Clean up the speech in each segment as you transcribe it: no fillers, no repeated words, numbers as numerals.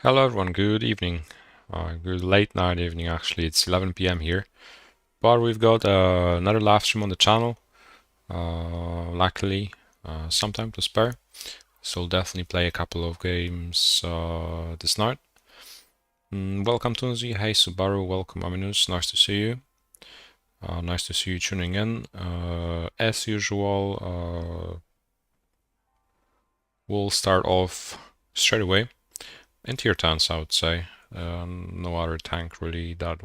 Hello everyone, good evening. Good late night evening actually, it's 11 p.m. here. But we've got another live stream on the channel. Luckily, some time to spare. So we'll definitely play a couple of games this night. Welcome Tunzi, hey Subaru, welcome Aminus, nice to see you. Nice to see you tuning in. As usual, we'll start off straight away. In tier 10s, I would say. No other tank really that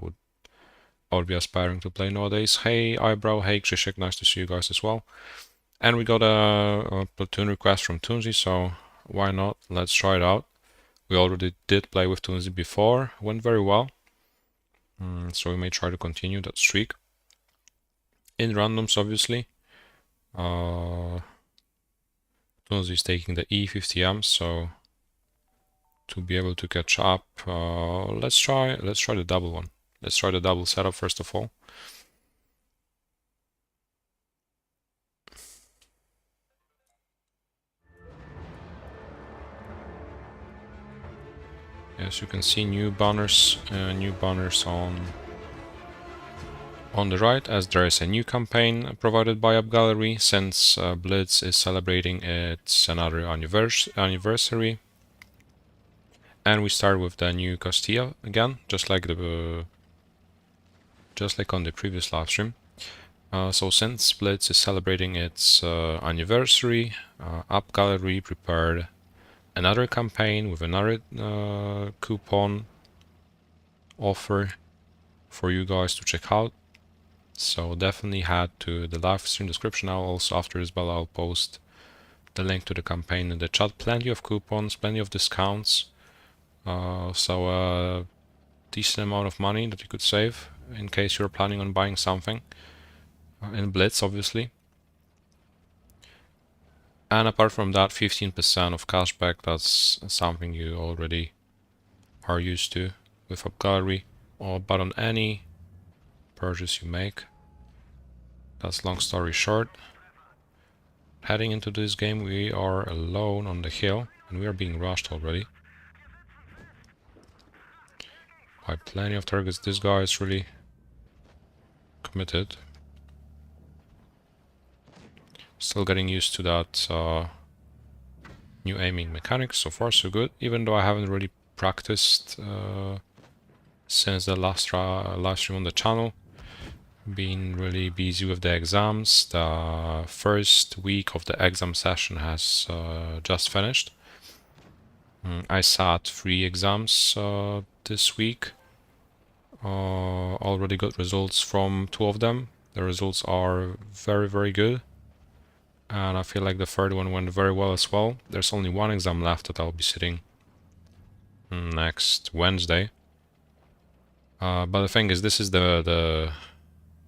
I would be aspiring to play nowadays. Hey Eyebrow, hey Krzysiek, nice to see you guys as well. And we got a Platoon request from Tunzi, so why not? Let's try it out. We already did play with Tunzi before, went very well. So we may try to continue that streak. In randoms, obviously. Tunzi is taking the E50M, so to be able to catch up, let's try the double one. Let's try the double setup first of all. As you can see, new banners on the right, as there is a new campaign provided by AppGallery since Blitz is celebrating its another anniversary. And we start with the new Castilla again, just like on the previous live stream. So since Blitz is celebrating its anniversary, AppGallery prepared another campaign with another coupon offer for you guys to check out. So definitely head to the live stream description. Now also after this bell I'll post the link to the campaign in the chat. Plenty of coupons, plenty of discounts. So a decent amount of money that you could save in case you're planning on buying something in Blitz, obviously. And apart from that, 15% of cashback, that's something you already are used to with AppGallery, but on any purchase you make. That's long story short. Heading into this game, we are alone on the hill, and we are being rushed already by plenty of targets. This guy is really committed. Still getting used to that new aiming mechanics. So far so good, even though I haven't really practiced since the last live stream on the channel. Been really busy with the exams. The first week of the exam session has just finished. I sat 3 exams this week. Already got results from 2 of them. The results are very, very good. And I feel like the third one went very well as well. There's only 1 exam left that I'll be sitting next Wednesday. But the thing is, this is the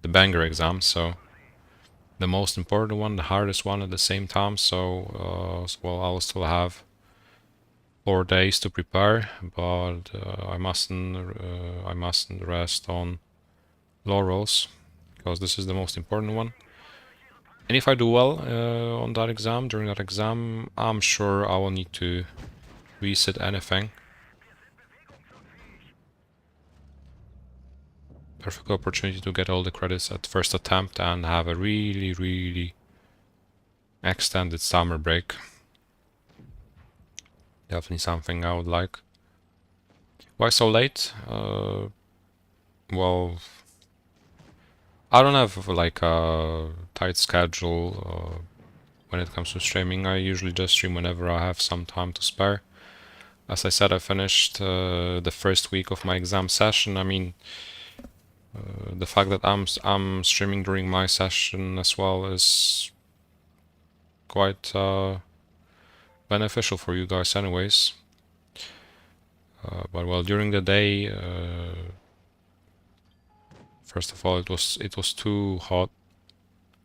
banger exam, so the most important one, the hardest one at the same time. So, well, I'll still have 4 days to prepare, but I mustn't rest on laurels, because this is the most important one. And if I do well on that exam, during that exam, I'm sure I will need to reset anything. Perfect opportunity to get all the credits at first attempt and have a really, really extended summer break. Definitely something I would like. Why so late? Well, I don't have like a tight schedule when it comes to streaming. I usually just stream whenever I have some time to spare. As I said, I finished the first week of my exam session. I mean, the fact that I'm streaming during my session as well is quite beneficial for you guys anyways. But well, during the day, first of all, it was too hot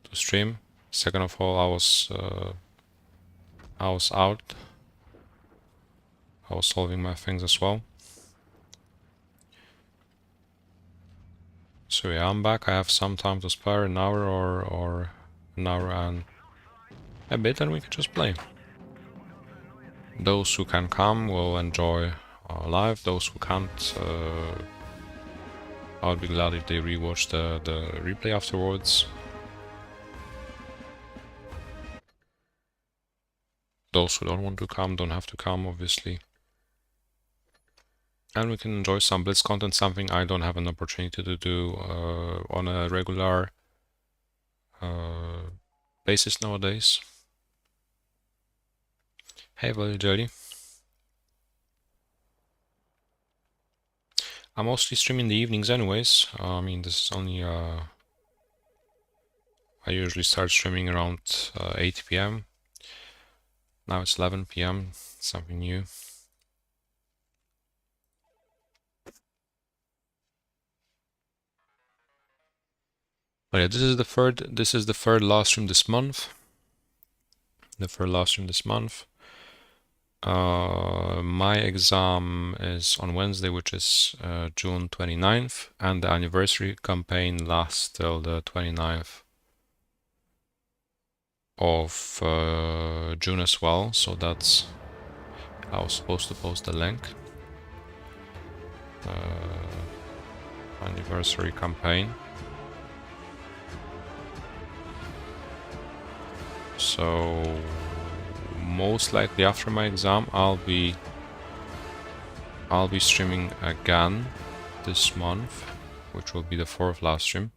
to stream. Second of all, I was out. I was solving my things as well. So yeah, I'm back. I have some time to spare, an hour or an hour and a bit, and we can just play. Those who can come will enjoy live. Those who can't, I would be glad if they rewatch the replay afterwards. Those who don't want to come don't have to come, obviously. And we can enjoy some Blitz content, something I don't have an opportunity to do on a regular basis nowadays. Hey, Valley Jelly. I'm mostly streaming in the evenings anyways. I mean, this is only... I usually start streaming around 8 p.m. Now it's 11 p.m. Something new. But yeah, this is the third live stream this month. My exam is on Wednesday, which is June 29th, and the anniversary campaign lasts till the 29th of June as well. So that's... I was supposed to post the link. Anniversary campaign. So most likely after my exam I'll be streaming again this month, which will be the 4th live stream.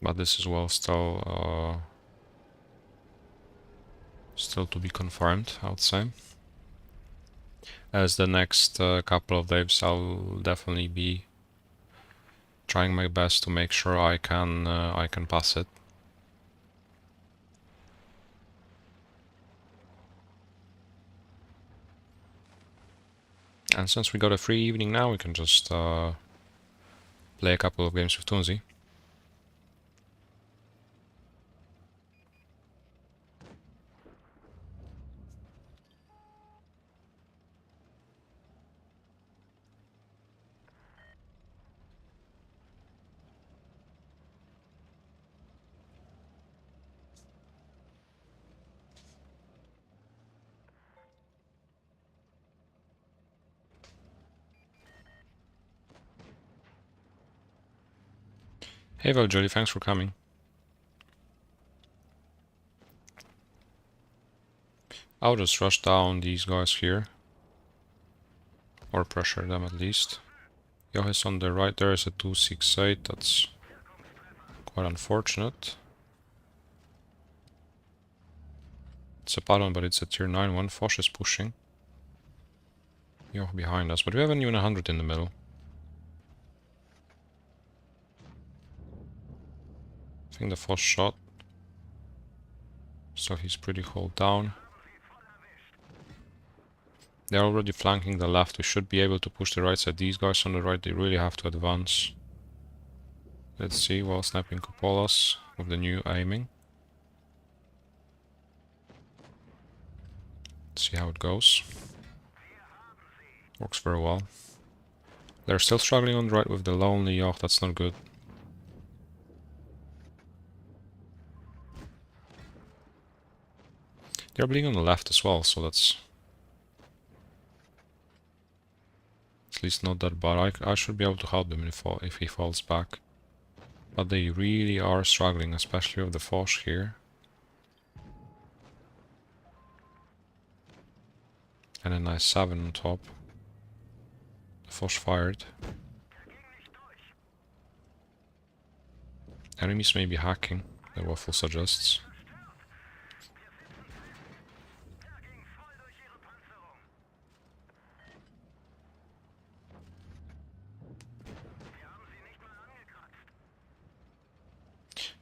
But this is well still to be confirmed, I would say. As the next couple of days I'll definitely be trying my best to make sure I can pass it. And since we got a free evening now, we can just play a couple of games with Tunzi. Hey Valjolie, thanks for coming. I'll just rush down these guys here. Or pressure them at least. Yohis on the right, there is a 268, that's quite unfortunate. It's a Platoon, but it's a tier 9 one. Foch is pushing. Yoh behind us, but we haven't even 100 in the middle. I think the Foch shot. So he's pretty hold down. They're already flanking the left. We should be able to push the right side. These guys on the right, they really have to advance. Let's see, while sniping cupolas with the new aiming. Let's see how it goes. Works very well. They're still struggling on the right with the lonely Yoch. That's not good. They're bleeding on the left as well, so that's at least not that bad. I should be able to help him if he falls back. But they really are struggling, especially with the Foch here. And a nice 7 on top. The Foch fired. Enemies may be hacking, the Waffle suggests.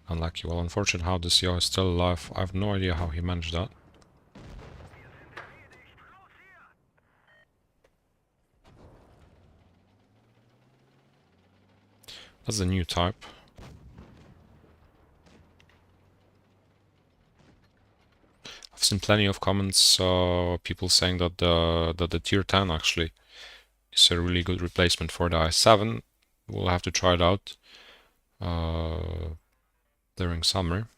Unlucky. Well, unfortunate how this Yo is still alive. I have no idea how he managed that. That's the new type. I've seen plenty of comments, people saying that the tier 10 actually is a really good replacement for the i7. We'll have to try it out during summer.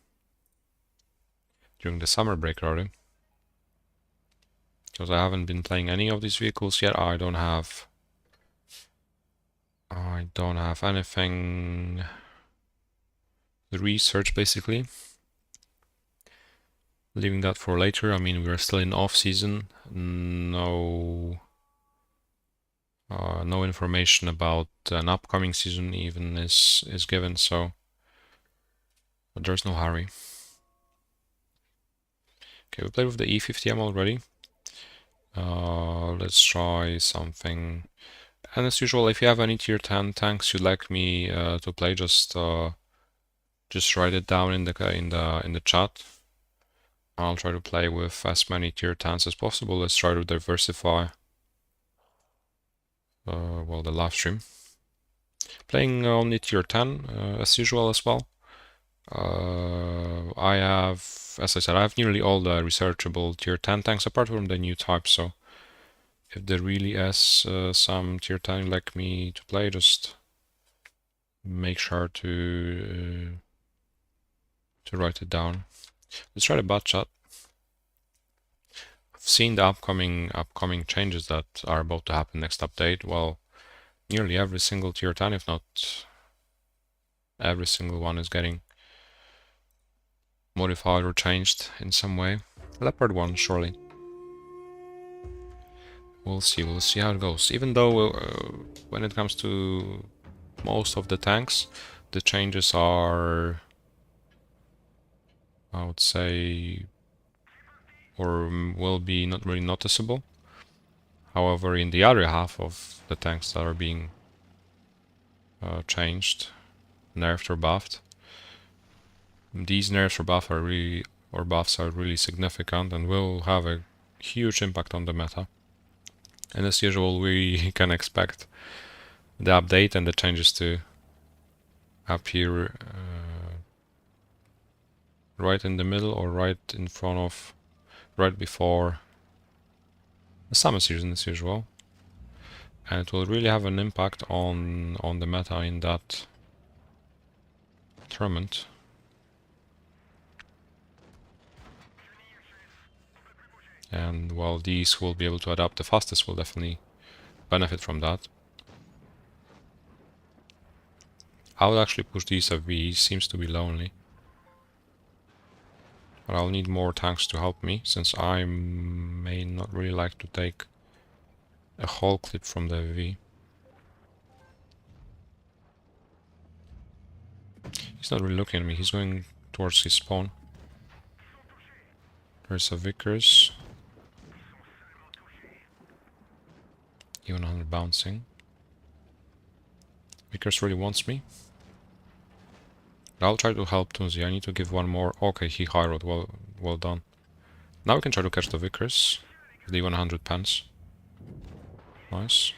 during the summer break already. Because I haven't been playing any of these vehicles yet. I don't have anything to research basically. Leaving that for later. I mean, we're still in off season. No information about an upcoming season even is given, so there's no hurry. Okay, we played with the E50M already. Let's try something. And as usual, if you have any tier 10 tanks you'd like me to play, just write it down in the chat. I'll try to play with as many tier 10s as possible. Let's try to diversify well, the live stream. Playing only tier 10 as usual as well. I have, as I said, I have nearly all the researchable tier 10 tanks apart from the new type, so if there really is some tier 10 you'd like me to play, just make sure to write it down. Let's try the bot chat. I've seen the upcoming changes that are about to happen next update. Well, nearly every single tier 10, if not every single one, is getting modified or changed in some way. Leopard 1, surely. We'll see how it goes. Even though when it comes to most of the tanks, the changes are, I would say, or will be not really noticeable. However, in the other half of the tanks that are being changed, nerfed or buffed, these nerfs or buffs are really significant and will have a huge impact on the meta. And as usual, we can expect the update and the changes to appear right in the middle or right in front of, right before the summer season as usual. And it will really have an impact on the meta in that tournament. And while these will be able to adapt the fastest, will definitely benefit from that. I will actually push these FVs, seems to be lonely. But I'll need more tanks to help me, since I may not really like to take a whole clip from the FV. He's not really looking at me, he's going towards his spawn. There's a Vickers. Even 100 bouncing. Vickers really wants me. But I'll try to help Tunzi. I need to give one more. Okay, he high road. Well done. Now we can try to catch the Vickers. The 100 pence. Nice.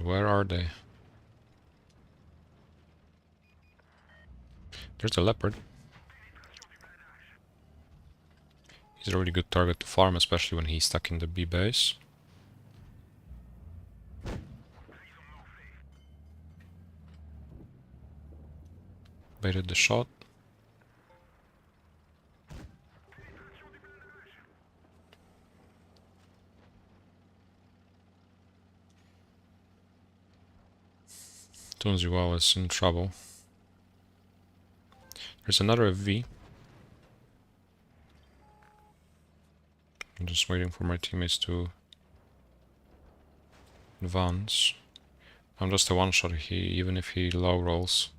Where are they? There's a leopard. He's a really good target to farm, especially when he's stuck in the B base. Baited the shot. Tunzi is in trouble. There's another V. I'm just waiting for my teammates to advance. I'm just a one-shot. Even if he low rolls,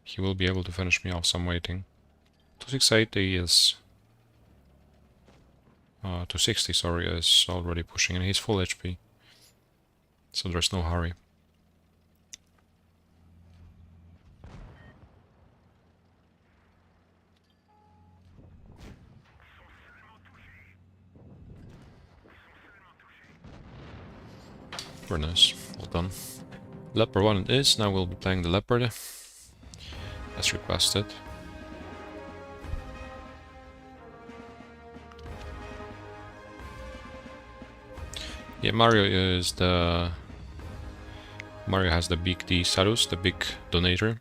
he will be able to finish me off, so I'm waiting. 268 is 260, sorry, is already pushing, and he's full HP, so there's no hurry. Very nice, well done. Leopard 1 it is, now we'll be playing the Leopard, as requested. Yeah, Mario has the big D status, the big donator.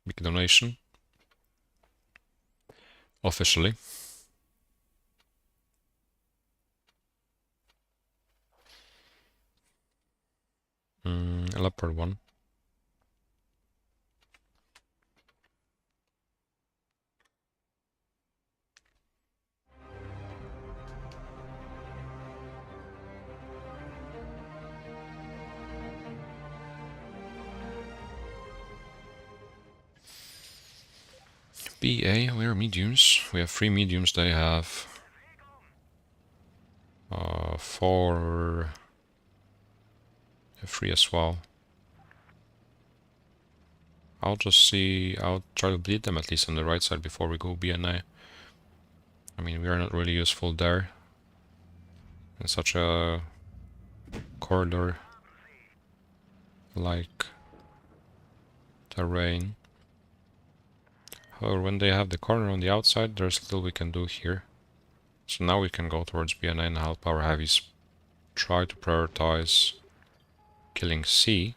Big donation. Officially. Leopard 1. BA, we are mediums. We have 3 mediums, they have 4... 3 as well. I'll try to bleed them at least on the right side before we go BNA. I mean, we are not really useful there. In such a corridor like terrain. However, when they have the corner on the outside, there's little we can do here. So now we can go towards BNA and help our heavies try to prioritize killing C.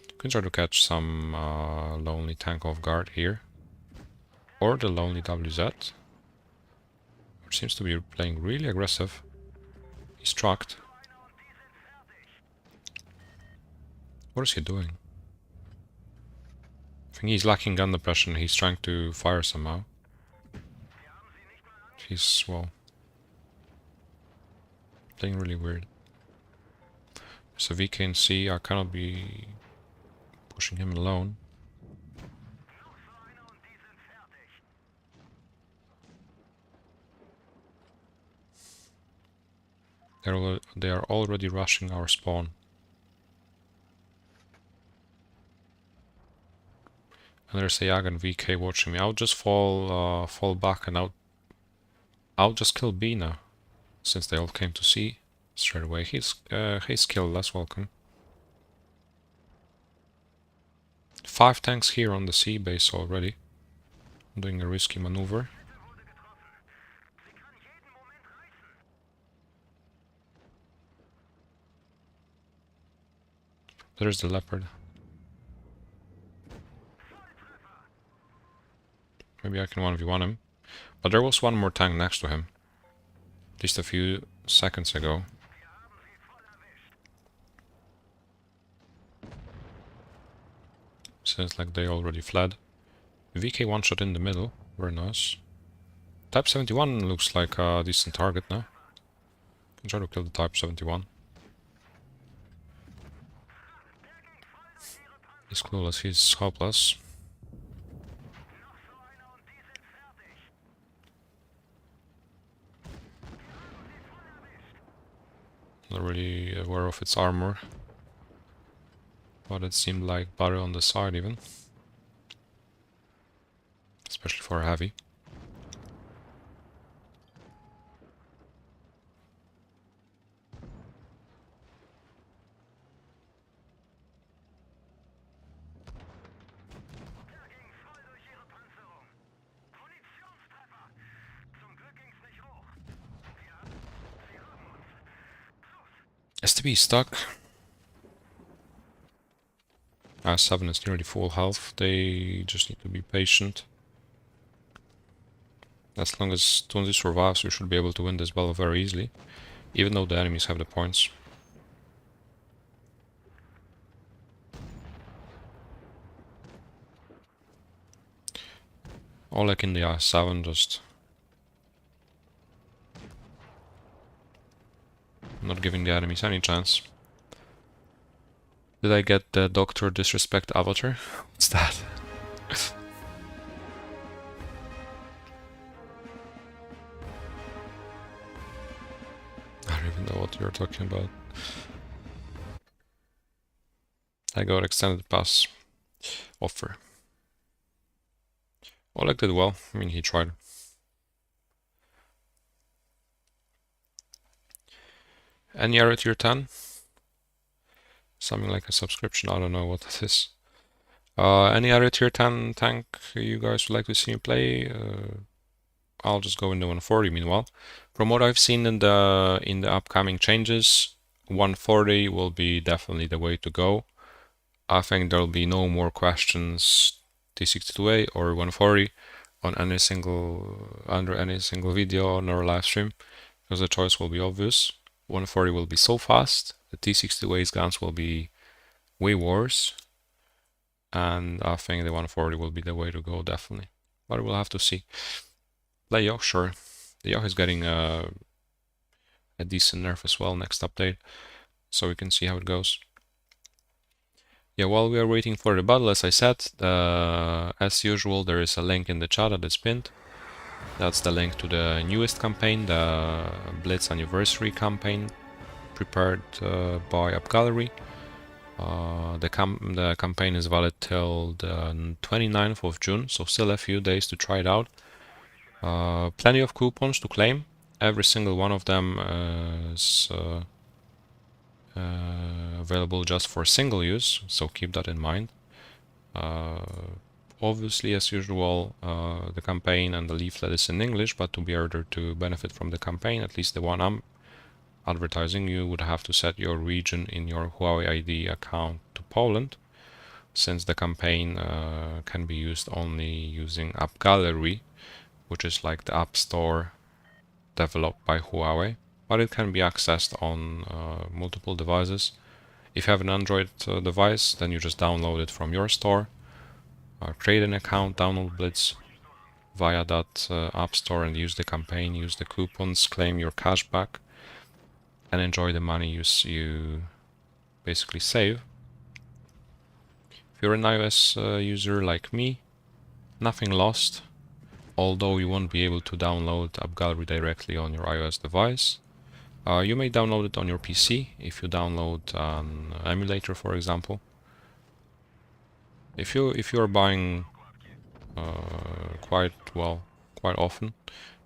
You can try to catch some lonely tank off guard here. Or the lonely WZ. Which seems to be playing really aggressive. He's trucked. What is he doing? I think he's lacking gun depression. He's trying to fire somehow. He's, well, playing really weird. So VK and C, I cannot be pushing him alone. They are already rushing our spawn. And there's a Yag and VK watching me. I'll just fall back and I'll just kill B now, since they all came to C straight away. He's killed, that's welcome. 5 tanks here on the C base already. I'm doing a risky maneuver. There's the leopard. Maybe I can 1v1 him. But there was one more tank next to him. Just a few seconds ago. Seems like they already fled. VK one shot in the middle. Very nice. Type 71 looks like a decent target now. Can try to kill the Type 71. He's clueless, he's hopeless. Not really aware of its armor. But it seemed like barrel on the side even. Especially for a heavy. STB is stuck. 7 is nearly full health. They just need to be patient. As long as Tunzi survives, we should be able to win this battle very easily. Even though the enemies have the points. Oleg in the 7 just... not giving the enemies any chance. Did I get the Doctor Disrespect avatar? What's that? I don't even know what you're talking about. I got extended pass offer. Oleg did well. I mean, he tried. Any arrow tier 10? Something like a subscription, I don't know what that is. Any arrow tier 10 tank you guys would like to see me play? I'll just go into 140 meanwhile. From what I've seen in the upcoming changes, 140 will be definitely the way to go. I think there'll be no more questions T62A or 140 on under any single video on our live stream, because the choice will be obvious. 140 will be so fast, the T62A's guns will be way worse, and I think the 140 will be the way to go, definitely. But we'll have to see. Play Yoch, sure. The Yoch is getting a decent nerf as well next update, so we can see how it goes. Yeah, while we are waiting for the battle, as I said, as usual, there is a link in the chat that is pinned. That's the link to the newest campaign, the Blitz anniversary campaign, prepared by AppGallery. The campaign is valid till the 29th of June, so still a few days to try it out. Plenty of coupons to claim. Every single one of them is available just for single use, so keep that in mind. Obviously, as usual, the campaign and the leaflet is in English, but to be able to benefit from the campaign, at least the one I'm advertising, you would have to set your region in your Huawei ID account to Poland, since the campaign can be used only using AppGallery, which is like the app store developed by Huawei, but it can be accessed on multiple devices. If you have an Android device, then you just download it from your store, create an account, download Blitz via that app store and use the campaign, use the coupons, claim your cash back, and enjoy the money you basically save. If you're an iOS user like me, nothing lost, although you won't be able to download AppGallery directly on your iOS device. You may download it on your PC if you download an emulator, for example. If you're buying quite often,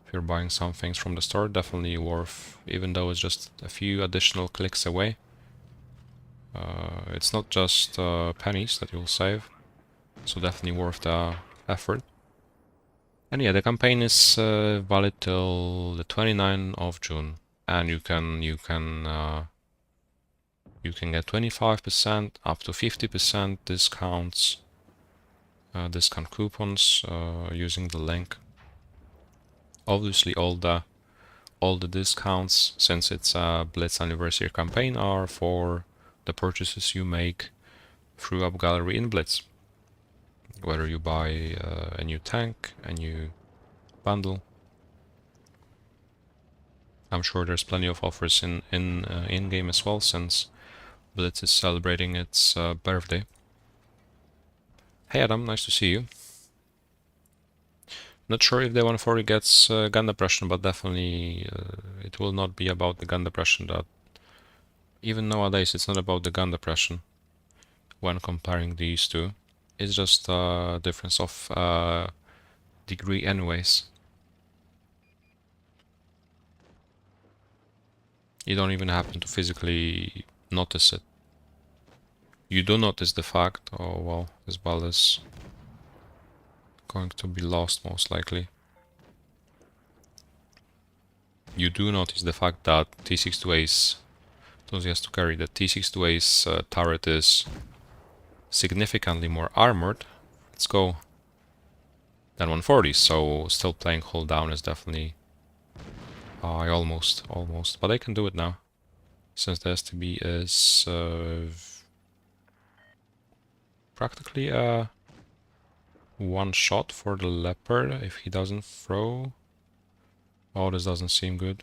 if you're buying some things from the store, definitely worth, even though it's just a few additional clicks away. It's not just pennies that you'll save, so definitely worth the effort. And yeah, the campaign is valid till the 29th of June, and you can get 25% up to 50% discounts, discount coupons using the link. Obviously, all the discounts, since it's a Blitz anniversary campaign, are for the purchases you make through AppGallery in Blitz. Whether you buy a new tank, a new bundle. I'm sure there's plenty of offers in game as well, since Blitz is celebrating its birthday. Hey Adam, nice to see you. Not sure if the 140 gets gun depression, but definitely it will not be about the gun depression. That even nowadays it's not about the gun depression when comparing these two. It's just a difference of degree anyways. You don't even happen to physically notice it. You do notice the fact, oh well, this ball is going to be lost most likely. You do notice the fact that T62A's, those has to carry, the T62A's turret is significantly more armored. Let's go. Than 140, so still playing hold down is definitely I almost, but I can do it now, since the STB is practically a one shot for the leopard if he doesn't throw. Oh, this doesn't seem good.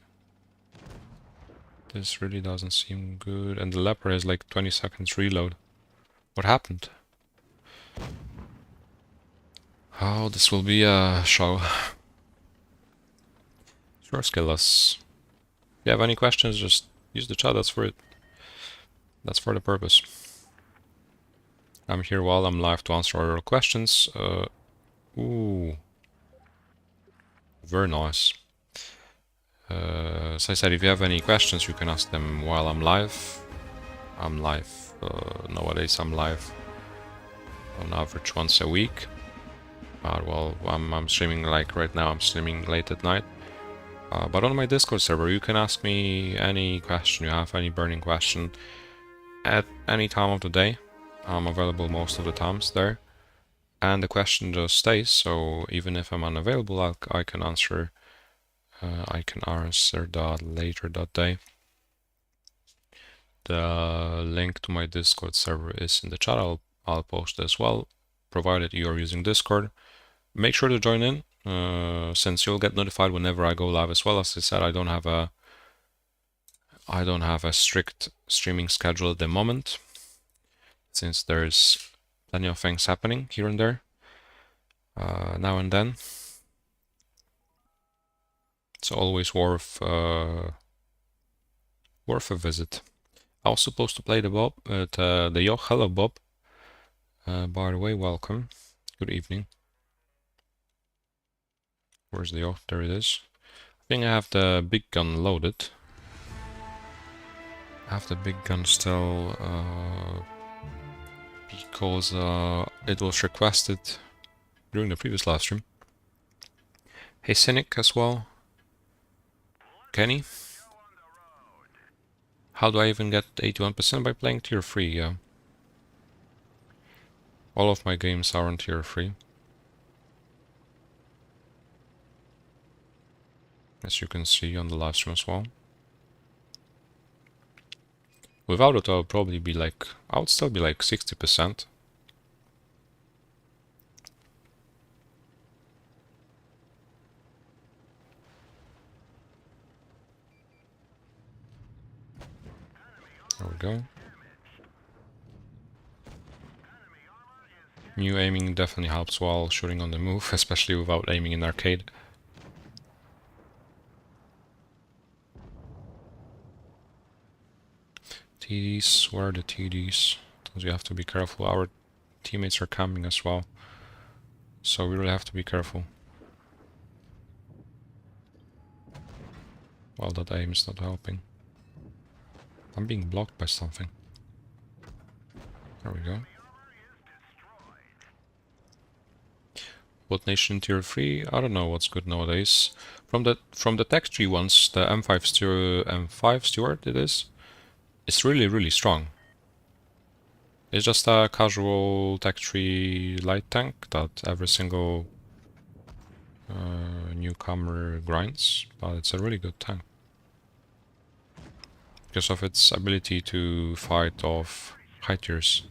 This really doesn't seem good, and the leopard has like 20 seconds reload. What happened? Oh, this will be a show. Sure, skill us. If you have any questions, just use the chat, that's for it. That's for the purpose. I'm here while I'm live to answer all your questions. Ooh. Very nice. As I said, if you have any questions, you can ask them while I'm live. I'm live, nowadays I'm live on average once a week. Well, I'm streaming like right now, I'm streaming late at night. But on my Discord server, you can ask me any question you have, any burning question, at any time of the day. I'm available most of the times there. And the question just stays, so even if I'm unavailable, I can answer that later that day. The link to my Discord server is in the chat. I'll post it as well, provided you are using Discord. Make sure to join in, since you'll get notified whenever I go live as well. As I said, I don't have a strict streaming schedule at the moment, since there's plenty of things happening here and there, now and then. It's always worth a visit. I was supposed to play the Bob, the Yoch. Hello, Bob. By the way, welcome. Good evening. Where's the Yoch? There it is. I think I have the big gun loaded. I have the big gun still, because it was requested during the previous live stream. Hey, Cynic as well. Kenny. How do I even get 81% by playing tier 3? Yeah. All of my games are on tier 3. As you can see on the live stream as well. Without it, I would probably be like, I would still be like 60%. There we go. New aiming definitely helps while shooting on the move, especially without aiming in arcade. TDs, where are the TDs? Because you have to be careful. Our teammates are camping as well, so we really have to be careful. Well, that aim is not helping. I'm being blocked by something. There we go. What nation tier 3? I don't know what's good nowadays. From the tech tree ones, the M5 Stewart it is. It's really strong. It's just a casual tech tree light tank that every single newcomer grinds, but it's a really good tank. Because of its ability to fight off high tiers.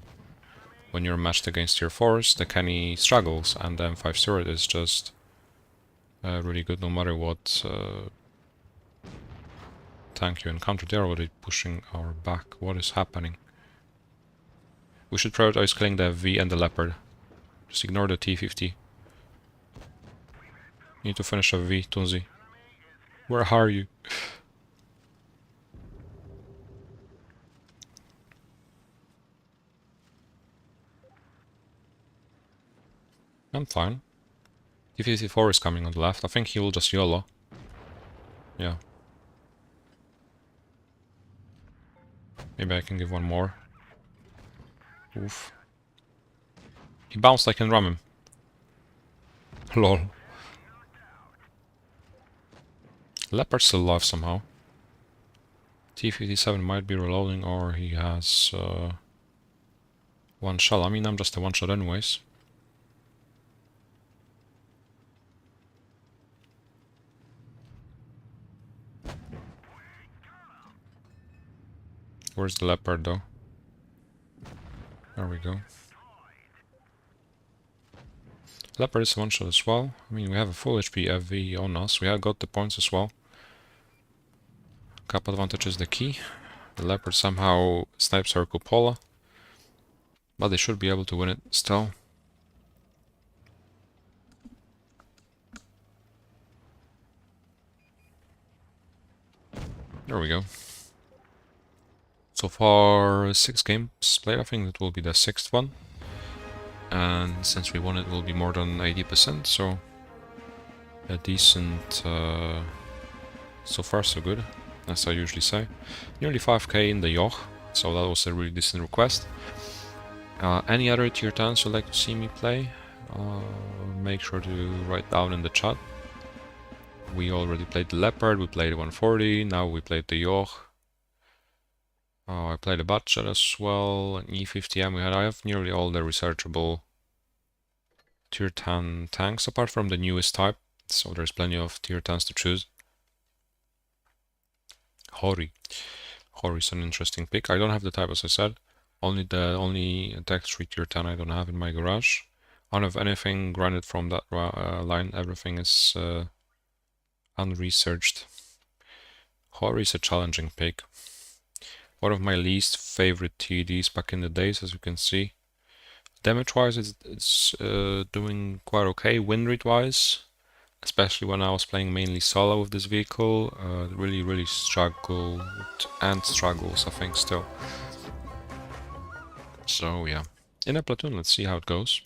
When you're matched against tier 4s, the Kenny struggles, and the M5 Stewart is just really good no matter what tank you encounter. They are already pushing our back. What is happening? We should prioritize killing the V and the Leopard. Just ignore the T50. Need to finish a V, Tunzi. Where are you? I'm fine. T54 is coming on the left. I think he will just YOLO. Yeah. Maybe I can give one more. Oof. He bounced, I can ram him. Lol. Leopard's still alive somehow. T57 might be reloading, or he has one shot. I mean, I'm just a one shot anyways. Where's the Leopard though? There we go. Leopard is one shot as well. I mean, we have a full HP FV on us. We have got the points as well. Cap advantage is the key. The Leopard somehow snipes our cupola, but they should be able to win it still. There we go. So far, 6 games played. I think that will be the 6th one. And since we won it, will be more than 80%, so a decent, so far so good, as I usually say. Nearly 5k in the Yoch, so that was a really decent request. Any other tier 10s you'd like to see me play? Make sure to write down in the chat. We already played the Leopard, we played 140, now we played the Yoch. I played a budget as well, an E50M. I have nearly all the researchable tier 10 tanks apart from the newest type, so there's plenty of tier 10s to choose. Hori. Hori's an interesting pick. I don't have the type, as I said. Only Tech 3 tier 10 I don't have in my garage. I don't have anything granted from that line. Everything is unresearched. Hori is a challenging pick. One of my least favorite TDs back in the days, as you can see. Damage-wise, it's doing quite okay. Win rate-wise, especially when I was playing mainly solo with this vehicle, really struggled and struggles, I think, still. So yeah, in a platoon, let's see how it goes.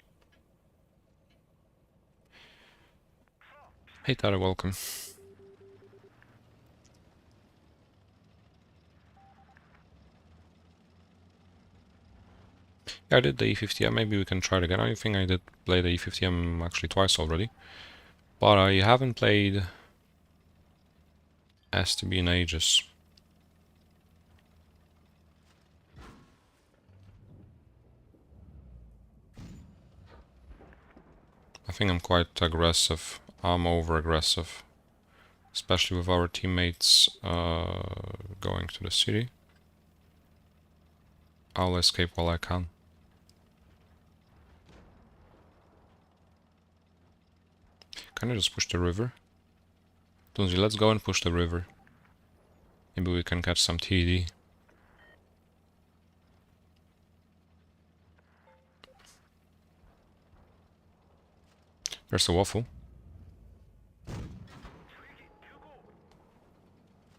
Hey Tara, welcome. Yeah, I did the E50M, maybe we can try it again. I think I did play the E50M actually twice already. But I haven't played STB in ages. I think I'm quite aggressive. I'm over-aggressive. Especially with our teammates going to the city. I'll escape while I can. Can I just push the river? Tunzi, let's go and push the river. Maybe we can catch some TD. There's a waffle.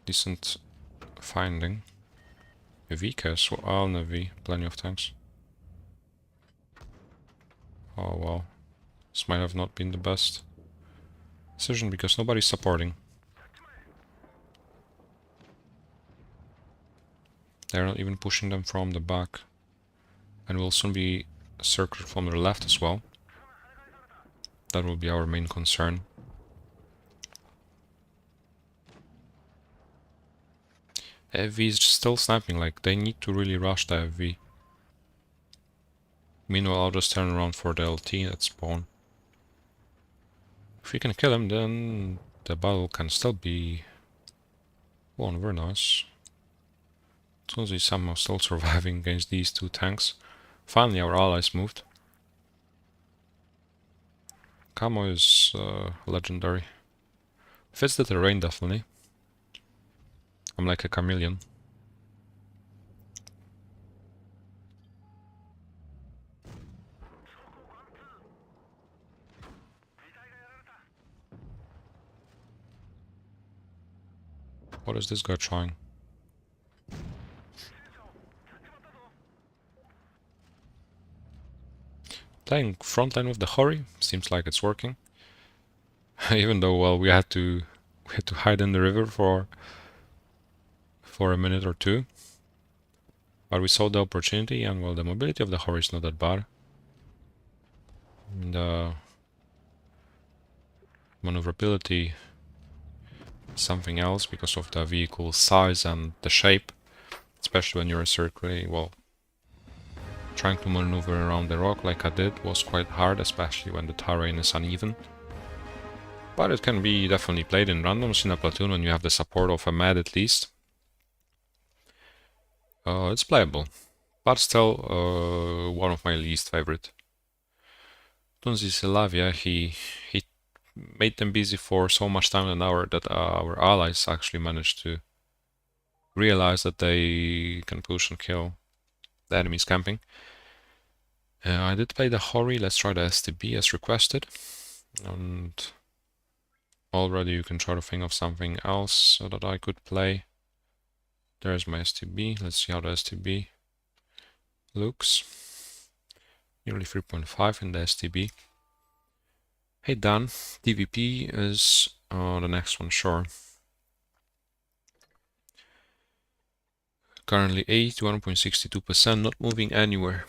Decent finding. A VCAS, well, no V, plenty of tanks. Oh well, this might have not been the best decision because nobody's supporting. They're not even pushing them from the back. And we'll soon be circled from the left as well. That will be our main concern. FV is still sniping, like they need to really rush the FV. Meanwhile, I'll just turn around for the LT at spawn. If we can kill him, then the battle can still be won. Very nice. Tunzi is somehow still surviving against these two tanks. Finally, our allies moved. Camo is legendary. Fits the terrain, definitely. I'm like a chameleon. What is this guy trying? Playing frontline with the Hori seems like it's working. Even though, well, we had to hide in the river for a minute or two. But we saw the opportunity, and well, the mobility of the Hori is not that bad. And maneuverability is something else because of the vehicle size and the shape, especially when you're circling. Well, trying to maneuver around the rock like I did was quite hard, especially when the terrain is uneven. But it can be definitely played in randoms in a platoon when you have the support of a med at least. It's playable, but still one of my least favorite. Tunzi Silavia, he made them busy for so much time an hour that our allies actually managed to realize that they can push and kill the enemies camping. I did play the Hori. Let's try the STB as requested. And already you can try to think of something else that I could play. There's my STB. Let's see how the STB looks. Nearly 3.5 in the STB. Hey Dan, DVP is the next one, sure. Currently 81.62%, not moving anywhere.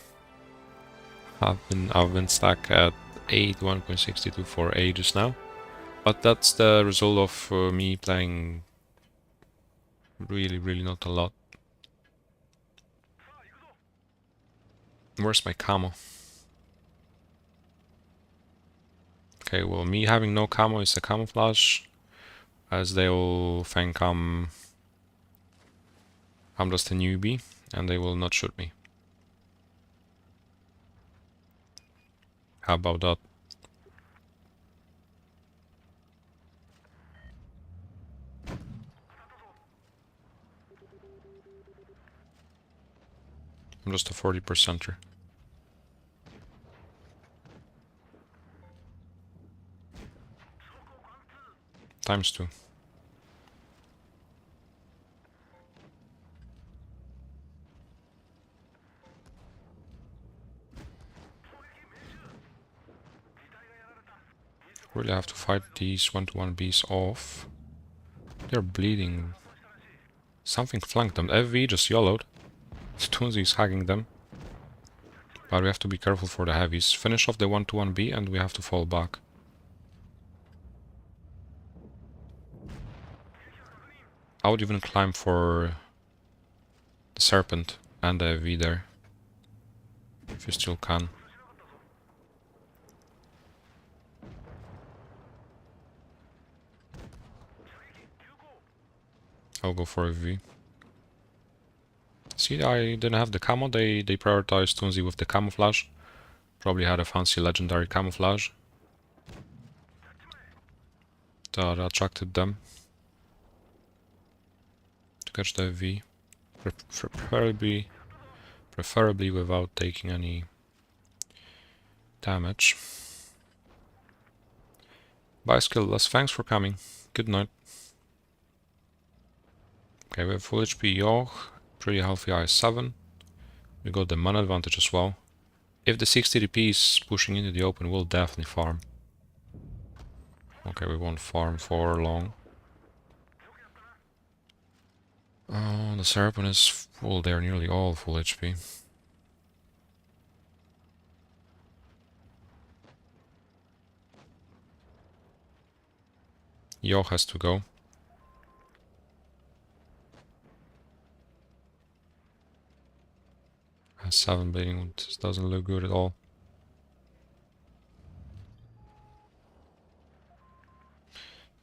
I've been stuck at 8 1.62 for ages now. But that's the result of me playing really not a lot. Where's my camo? Okay, well, me having no camo is a camouflage, as they'll think I'm just a newbie, and they will not shoot me. How about that? I'm just a 40%er. Times 2. Really have to fight these 1-to-1 Bs off. They're bleeding. Something flanked them. FV just YOLO'd. Toonsy is hacking them. But we have to be careful for the heavies. Finish off the 1-to-1 B and we have to fall back. I would even climb for the Serpent and the FV there. If you still can. I'll go for a V. See, I didn't have the camo, they prioritized Toonsy with the camouflage. Probably had a fancy legendary camouflage that attracted them to catch the V. Preferably without taking any damage. Bye, Skillless, thanks for coming. Good night. Okay, we have full HP Yoch, pretty healthy IS-7. We got the mana advantage as well. If the 60 DP is pushing into the open, we'll definitely farm. Okay, we won't farm for long. Oh, the Serpent is full, they're nearly all full HP. Yoch has to go. Has 7 bleeding, this doesn't look good at all.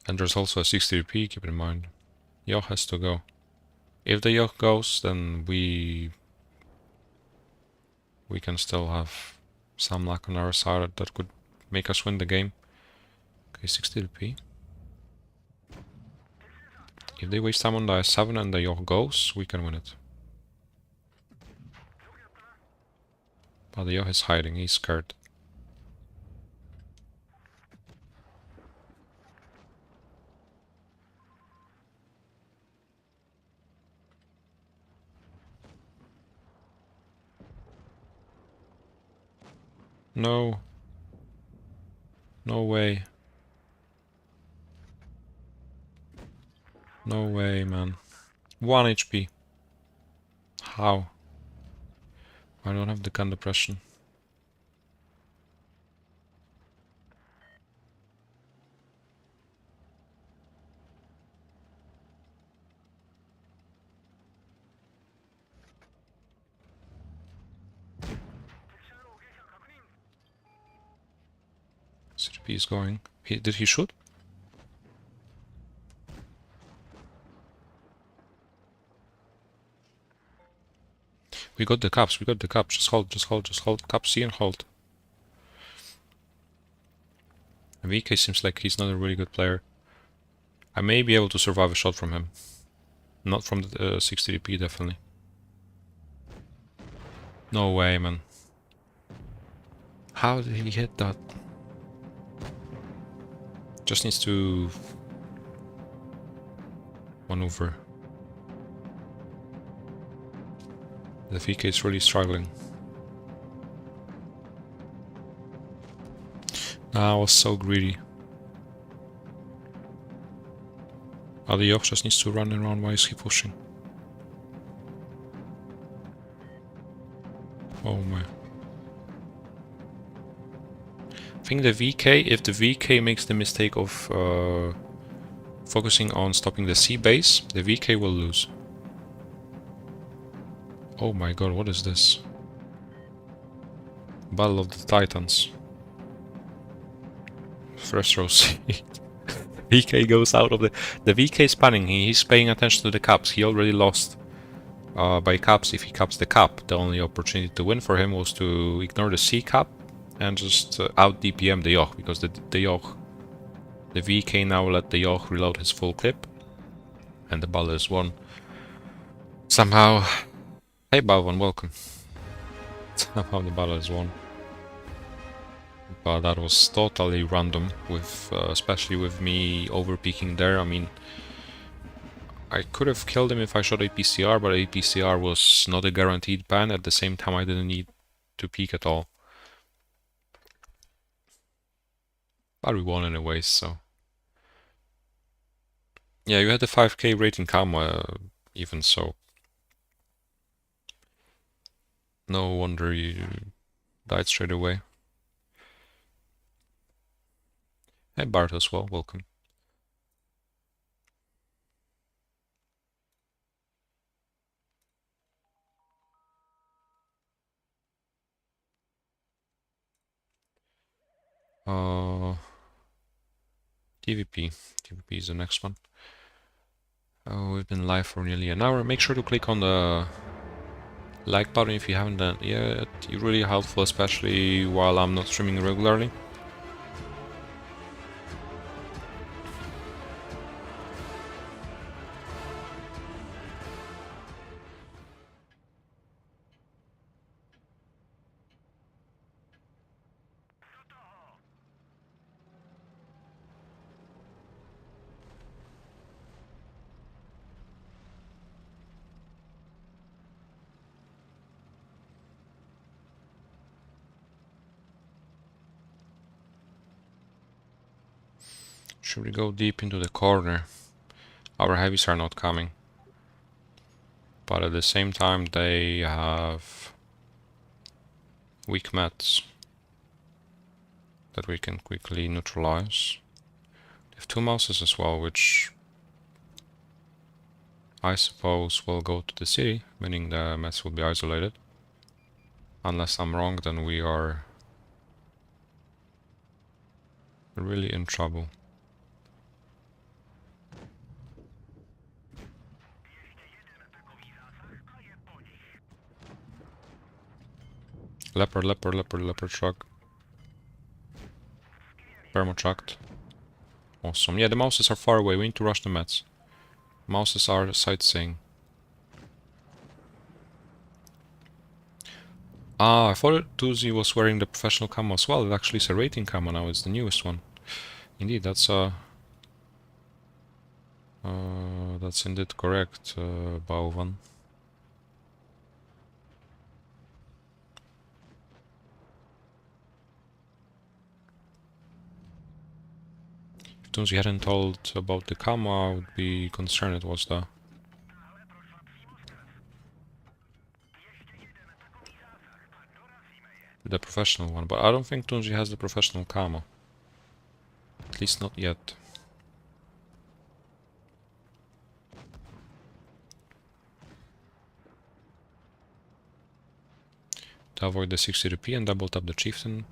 And there's also a 60 DP, keep in mind. Yoch has to go. If the Yoch goes, then we can still have some luck on our side that could make us win the game. Okay, 60 DP. If they waste time on the I-7 and the Yoch goes, we can win it. But the Yoch is hiding, he's scared. No. No way. No way, man. 1 HP. How? I don't have the gun depression. CDP is going. Did he shoot? We got the caps, we got the caps. Just hold. Cap C and hold. VK seems like he's not a really good player. I may be able to survive a shot from him. Not from the 60 DP, definitely. No way, man. How did he hit that? Just needs to maneuver. The VK is really struggling. I was so greedy. Oh, the Yoch just needs to run around. Why is he pushing? Oh my. I think the VK, if the VK makes the mistake of focusing on stopping the C base, the VK will lose. Oh my god, what is this? Battle of the Titans. First row C. VK goes out of the VK is panning. He's paying attention to the caps. He already lost by caps. If he caps the cap, the only opportunity to win for him was to ignore the C cap and just out DPM the Yoch, because the Yoch, the VK now let the Yoch reload his full clip, and the battle is won. Somehow, hey Balvan, welcome. Somehow the battle is won. But that was totally random, with especially with me overpeaking there. I mean, I could have killed him if I shot APCR, but APCR was not a guaranteed ban. At the same time, I didn't need to peek at all. But we won anyways, so... Yeah, you had the 5k rating camo, even so. No wonder you died straight away. Hey Bart as well, welcome. TVP is the next one. We've been live for nearly an hour. Make sure to click on the like button if you haven't done it yet. It's really helpful, especially while I'm not streaming regularly. Should we go deep into the corner? Our heavies are not coming. But at the same time they have weak mats that we can quickly neutralize. They have 2 mouses as well, which I suppose will go to the city, meaning the mats will be isolated. Unless I'm wrong, then we are really in trouble. Leopard truck. Thermo trucked. Awesome. Yeah, the mouses are far away. We need to rush the mats. Mouses are sightseeing. Ah, I thought Tuzi was wearing the professional camo as well. It actually is a rating camo now. It's the newest one. Indeed, that's indeed correct, Bauvan. If Tunzi hadn't told about the camo, I would be concerned it was the professional one, but I don't think Tunzi has the professional camo. At least not yet. To avoid the 60 rupee and double tap the chieftain.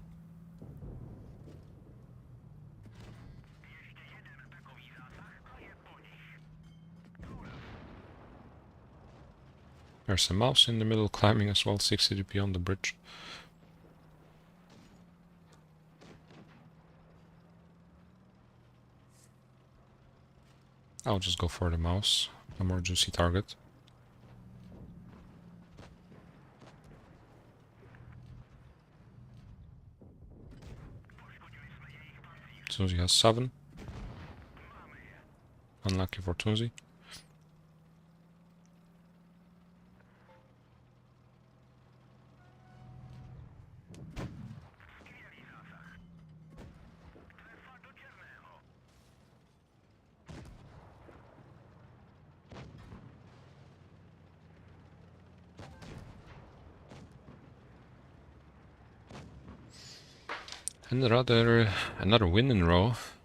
There's a mouse in the middle climbing as well, 60 rupee on the bridge. I'll just go for the mouse, emergency target. Tunzi has 7. Unlucky for Tunzi. And another win in a row. If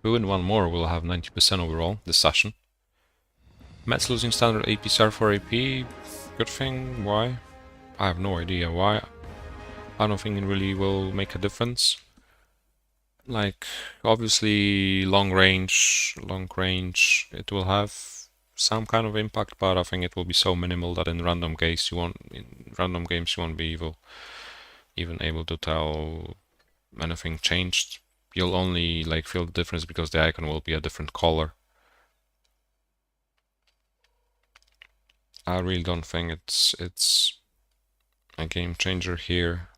we win one more, we'll have 90% overall this session. Mets losing standard APCR for AP. Good thing. Why? I have no idea why. I don't think it really will make a difference. Like, obviously, long range, it will have some kind of impact, but I think it will be so minimal that in random games you won't be even able to tell anything changed. You'll only like feel the difference because the icon will be a different color. I really don't think it's a game changer here.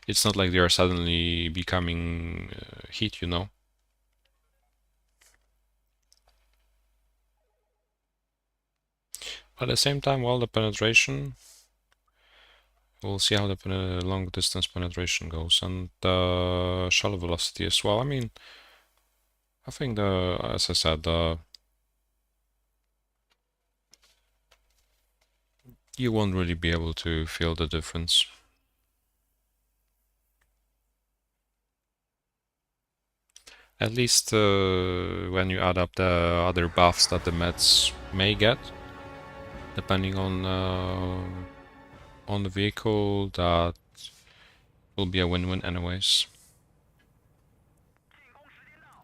It's not like they are suddenly becoming heat, you know. At the same time, well, the penetration, we'll see how the long distance penetration goes, and the shell velocity as well. I mean, I think as I said, you won't really be able to feel the difference. At least when you add up the other buffs that the Mets may get, depending on the vehicle, that will be a win-win anyways.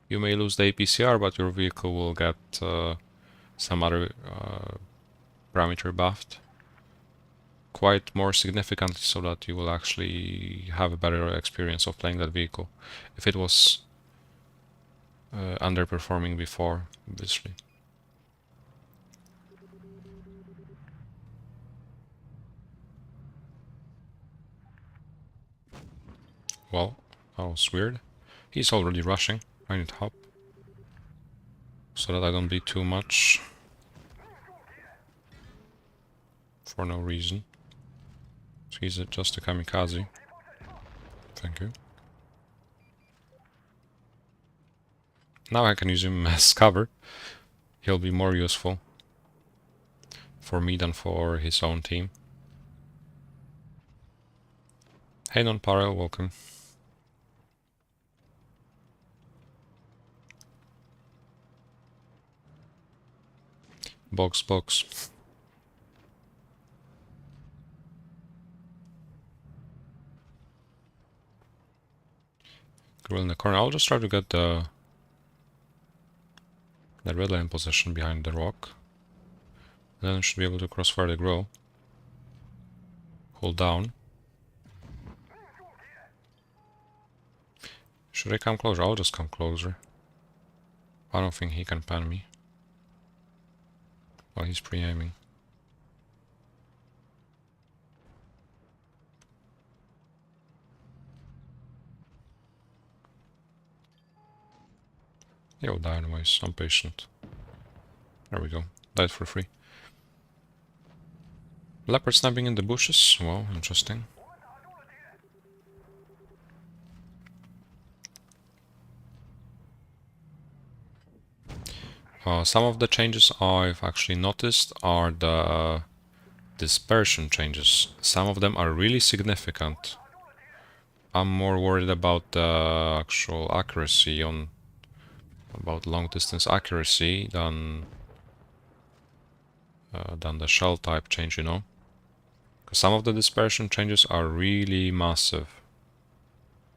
You may lose the APCR, but your vehicle will get some other parameter buffed quite more significantly, so that you will actually have a better experience of playing that vehicle if it was underperforming before, obviously. Well, that was weird. He's already rushing. I need help so that I don't bleed too much for no reason. So he's just a kamikaze. Thank you. Now I can use him as cover. He'll be more useful for me than for his own team. Hey Non-Parallel, welcome. Box. Grill in the corner. I'll just try to get the red line position behind the rock. Then I should be able to crossfire the grill. Hold down. Should I come closer? I'll just come closer. I don't think he can pan me. Well, he's pre-aiming. He'll die anyways. I'm patient. There we go. Died for free. Leopard snapping in the bushes. Well, interesting. Some of the changes I've actually noticed are the dispersion changes. Some of them are really significant. I'm more worried about the actual accuracy about long distance accuracy than the shell type change, you know? Because some of the dispersion changes are really massive.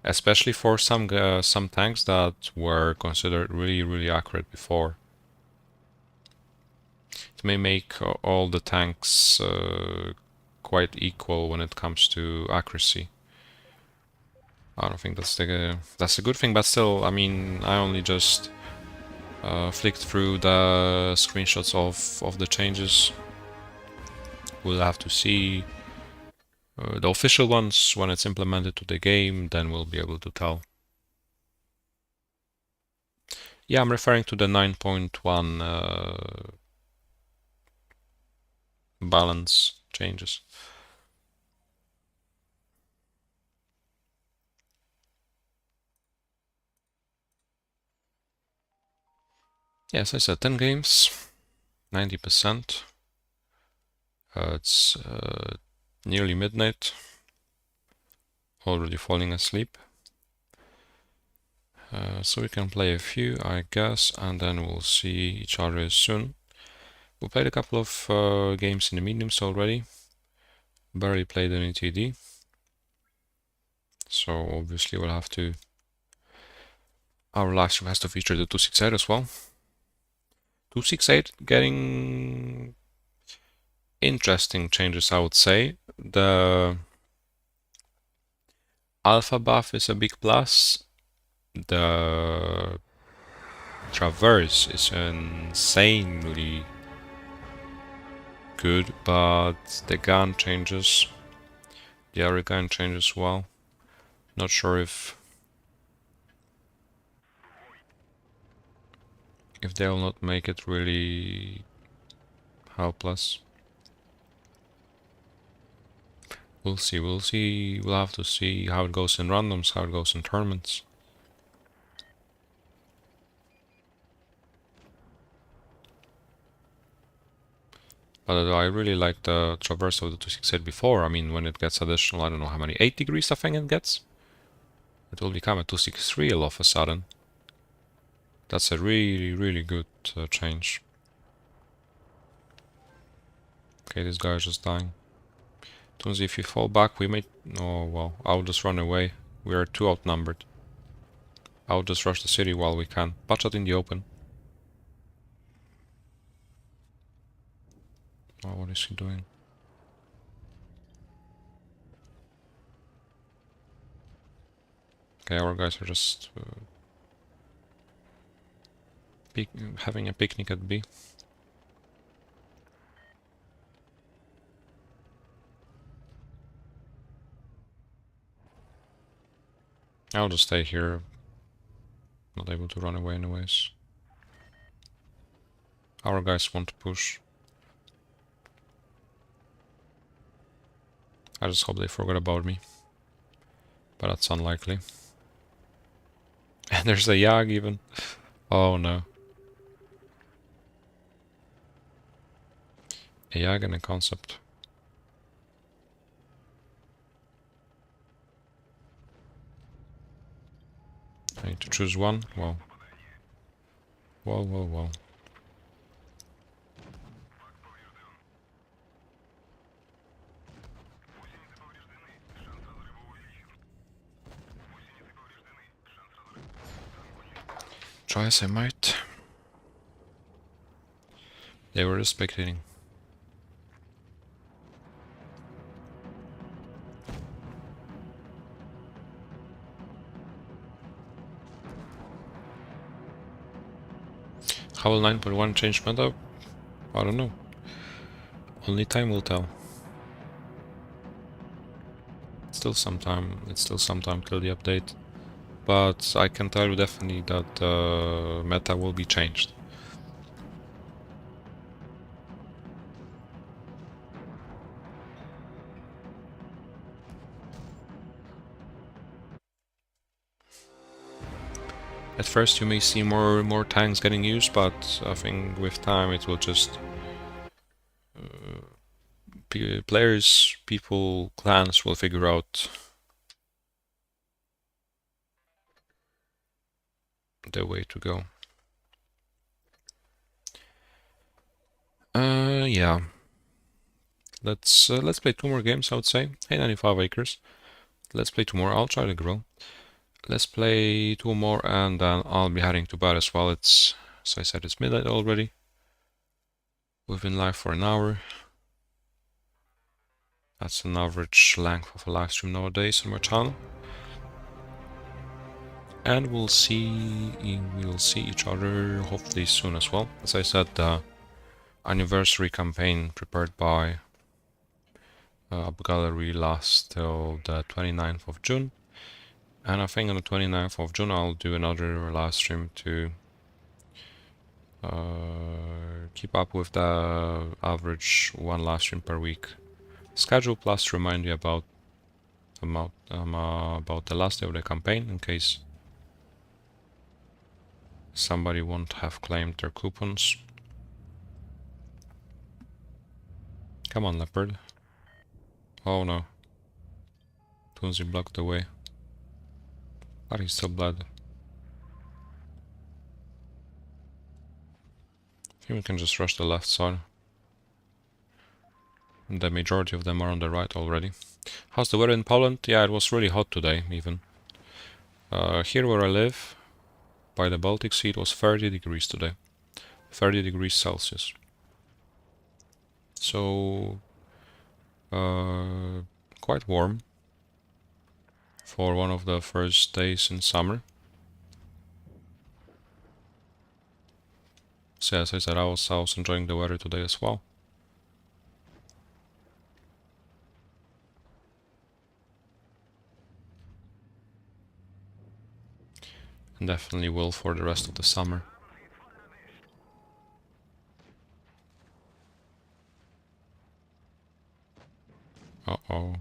Especially for some tanks that were considered really accurate before. It may make all the tanks quite equal when it comes to accuracy. I don't think that's a good thing, but still, I mean, I only just flicked through the screenshots of the changes. We'll have to see the official ones when it's implemented to the game, then we'll be able to tell. Yeah, I'm referring to the 9.1 balance changes. Yes, I said 10 games, 90%. It's nearly midnight, already falling asleep. So we can play a few, I guess, and then we'll see each other soon. We played a couple of games in the mediums already. Barely played any TD. So obviously we'll have to... Our live stream has to feature the 268 as well. 268 getting interesting changes, I would say. The alpha buff is a big plus. The traverse is insanely good, but the gun changes. The other gun changes well. Not sure if they'll not make it really helpless. We'll see, we'll have to see how it goes in randoms, how it goes in tournaments. But I really like the traverse of the 268 before. I mean, when it gets additional, I don't know how many, 8 degrees I think it gets. It will become a 263 all of a sudden. That's a really, really good change. Okay, this guy is just dying. Tunes, if you fall back, we may... Oh, well, I'll just run away. We are too outnumbered. I'll just rush the city while we can. Patch out in the open. Oh, what is he doing? Okay, our guys are just having a picnic at B. I'll just stay here. Not able to run away anyways. Our guys want to push. I just hope they forgot about me. But that's unlikely. And there's a Yag even. Oh no. A Yag and a concept. I need to choose one. Well. Well. Try as I might. They were just spectating. How will 9.1 change meta? I don't know. Only time will tell. It's still some time till the update. But I can tell you definitely that the meta will be changed. At first you may see more tanks getting used, but I think with time it will just... players, people, clans will figure out the way to go. Yeah. Let's play 2 more games, I would say. Hey, 95 acres. Let's play 2 more. I'll try to grow. Let's play 2 more and then I'll be heading to bed as well. It's, as I said, it's midnight already. We've been live for an hour. That's an average length of a live stream nowadays on my channel. And we'll see each other hopefully soon as well. As I said, the anniversary campaign prepared by AppGallery lasts till the 29th of June. And I think on the 29th of June I'll do another live stream to keep up with the average 1 live stream per week schedule, plus remind you about the last day of the campaign in case somebody won't have claimed their coupons. Come on, leopard. Oh no. Toonsy blocked the way. But he's still bled. I think we can just rush the left side. And the majority of them are on the right already. How's the weather in Poland? Yeah, it was really hot today, even. Here where I live, by the Baltic Sea, it was 30 degrees today. 30 degrees Celsius. So, quite warm for one of the first days in summer. So as I said, I was enjoying the weather today as well. And definitely will for the rest of the summer. Uh-oh.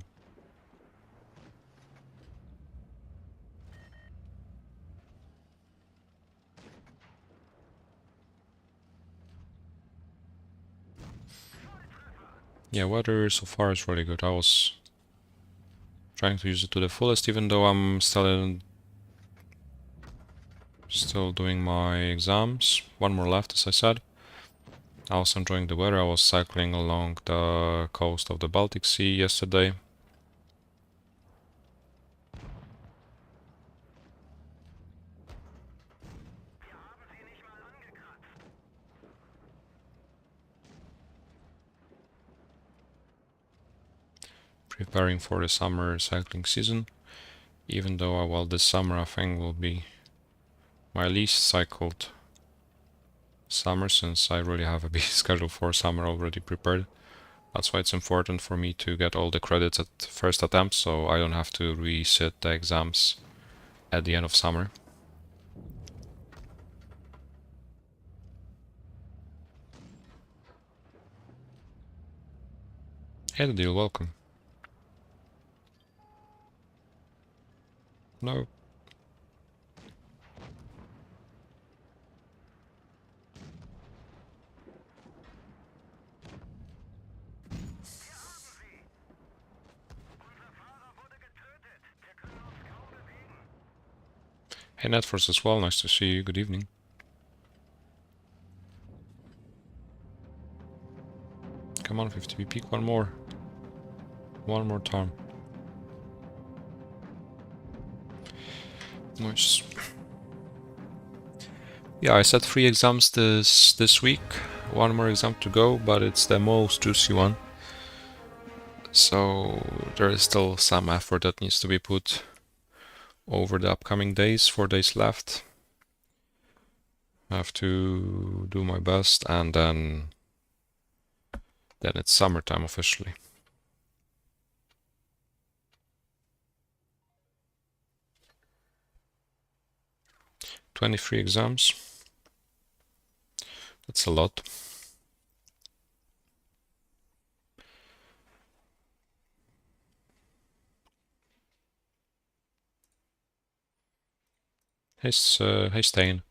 Yeah, weather so far is really good. I was trying to use it to the fullest, even though I'm still doing my exams. One more left, as I said. I was enjoying the weather. I was cycling along the coast of the Baltic Sea yesterday. Preparing for the summer cycling season. Even though, well, this summer I think will be my least cycled summer, since I really have a busy schedule for summer already prepared. That's why it's important for me to get all the credits at first attempt, so I don't have to resit the exams at the end of summer. Hey, the deal, welcome. No. Hey, Netforce as well, nice to see you, good evening. Come on, 50p peak, one more. One more time. Nice. Yeah, I set 3 exams this week. One more exam to go, but it's the most juicy one. So there is still some effort that needs to be put over the upcoming days, 4 days left. I have to do my best, and then it's summertime officially. "23 exams. That's a lot. Hey, Stain.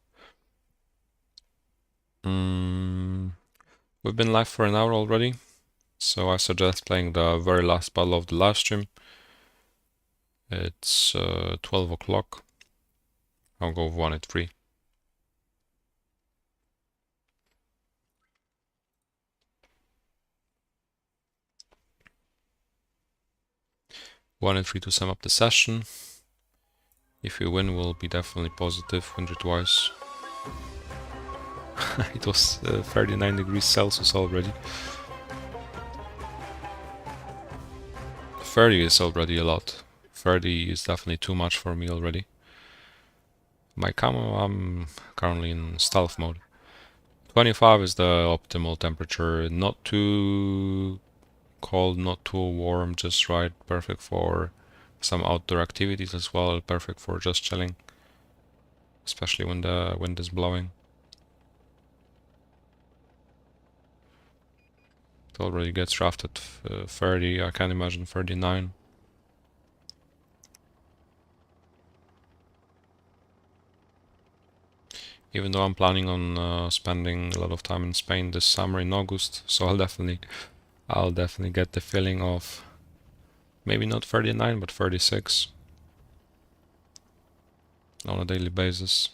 We've been live for an hour already, so I suggest playing the very last battle of the live stream. It's 12 o'clock. I'll go 1 at 3. One and 3 to sum up the session. If we win, we'll be definitely positive 100-wise. It was 39 degrees Celsius already. 30 is already a lot. 30 is definitely too much for me already. My camo, I'm currently in stealth mode. 25 is the optimal temperature, not too cold, not too warm, just right, perfect for some outdoor activities as well, perfect for just chilling, especially when the wind is blowing. It already gets rough at 30, I can't imagine 39. Even though I'm planning on spending a lot of time in Spain this summer in August, so I'll definitely I'll definitely get the feeling of maybe not 39, but 36 on a daily basis.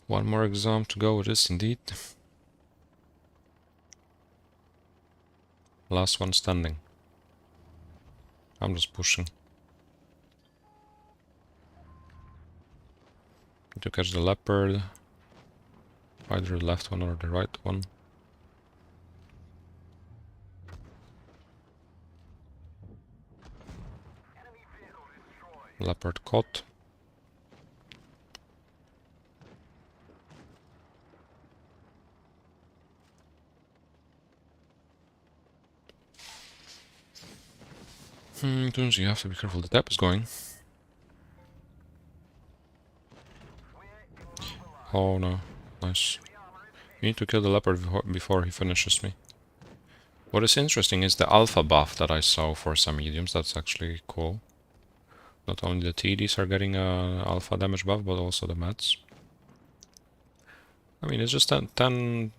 One more exam to go, it is indeed. Last one standing. I'm just pushing. To catch the leopard. Either the left one or the right one. Leopard caught. Tunes, you have to be careful. The tap is going. Oh no, nice. You need to kill the leopard before he finishes me. What is interesting is the alpha buff that I saw for some mediums. That's actually cool. Not only the TDs are getting a alpha damage buff, but also the meds. I mean, it's just 10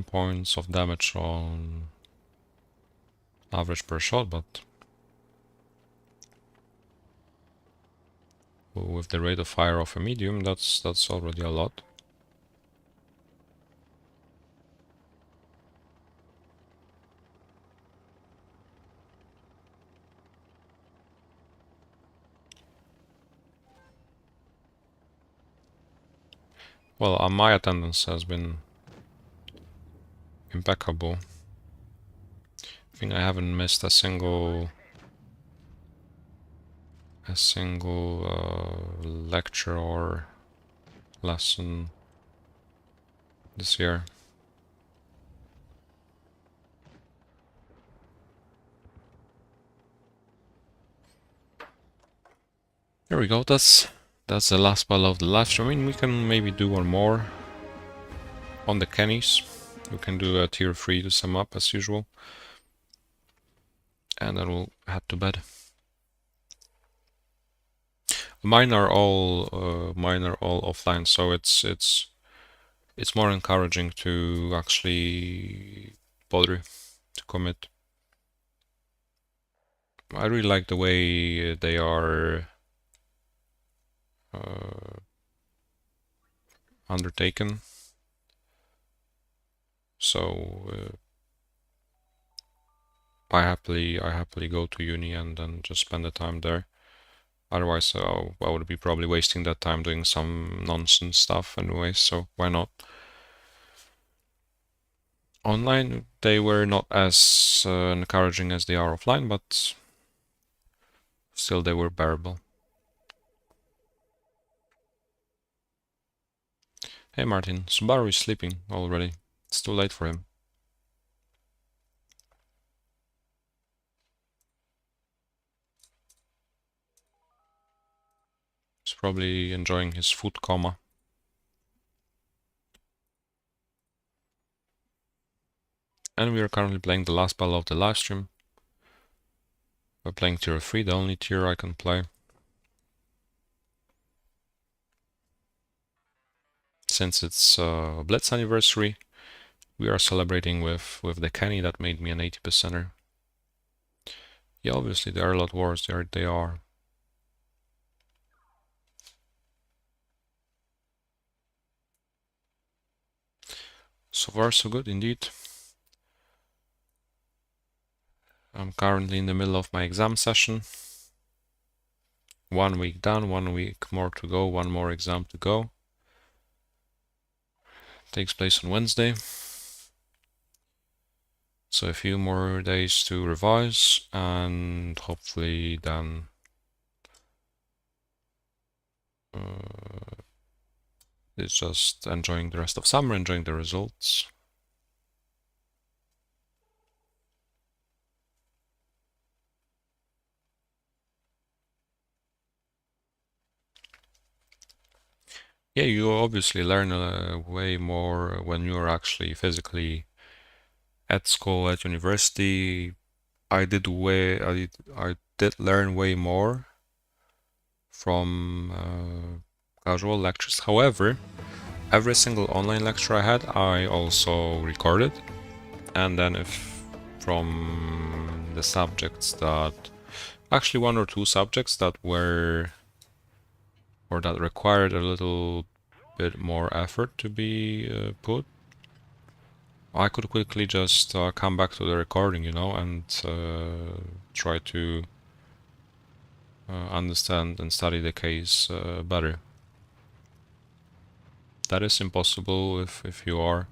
points of damage on average per shot, but with the rate of fire of a medium, that's already a lot. Well, my attendance has been impeccable. I think I haven't missed a single lecture or lesson this year. There we go. That's the last part of the live stream. I mean, we can maybe do one more on the Kennys. We can do a tier 3 to sum up as usual, and then we'll head to bed. Mine are all offline, so it's more encouraging to actually bother to commit. I really like the way they are undertaken. So I happily go to uni and then just spend the time there. Otherwise, I would be probably wasting that time doing some nonsense stuff anyway, so why not? Online, they were not as encouraging as they are offline, but still they were bearable. Hey Martin, Subaru is sleeping already. It's too late for him. He's probably enjoying his food coma. And we are currently playing the last battle of the live stream. We're playing tier 3, the only tier I can play. Since it's Blitz anniversary, we are celebrating with the Kenny that made me an 80%er. Yeah, obviously there are a lot wars, they are. So far so good indeed. I'm currently in the middle of my exam session. 1 week done, 1 week more to go, one more exam to go. Takes place on Wednesday. So a few more days to revise, and hopefully then it's just enjoying the rest of summer, enjoying the results. Yeah, you obviously learn way more when you're actually physically at school, at university, I did learn way more from casual lectures. However, every single online lecture I had, I also recorded. And then if from the subjects that, actually one or two subjects that were, or that required a little bit more effort to be put, I could quickly just come back to the recording, you know, and try to understand and study the case better. That is impossible if you are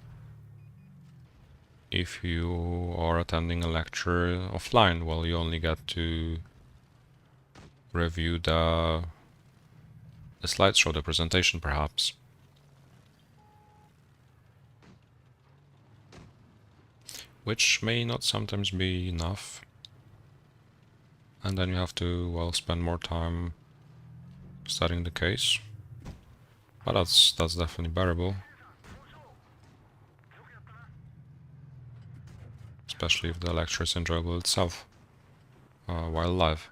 attending a lecture offline. Well, you only get to review the slideshow, the presentation, perhaps. Which may not sometimes be enough. And then you have to, well, spend more time studying the case. But that's definitely bearable. Especially if the lecture is enjoyable itself while live.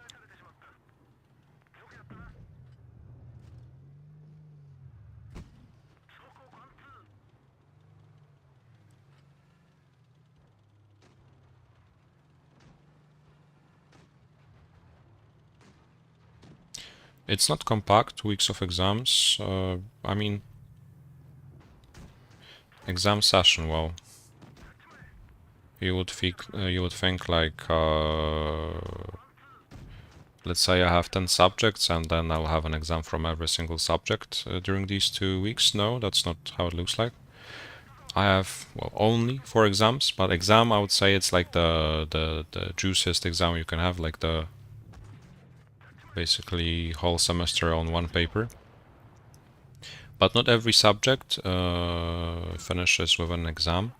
It's not compact, weeks of exams. I mean, exam session, well, you would think like, let's say I have 10 subjects and then I'll have an exam from every single subject during these 2 weeks. No, that's not how it looks like. I have, well, only 4 exams, but exam, I would say it's like the juiciest exam you can have, like the basically whole semester on one paper. But not every subject finishes with an exam.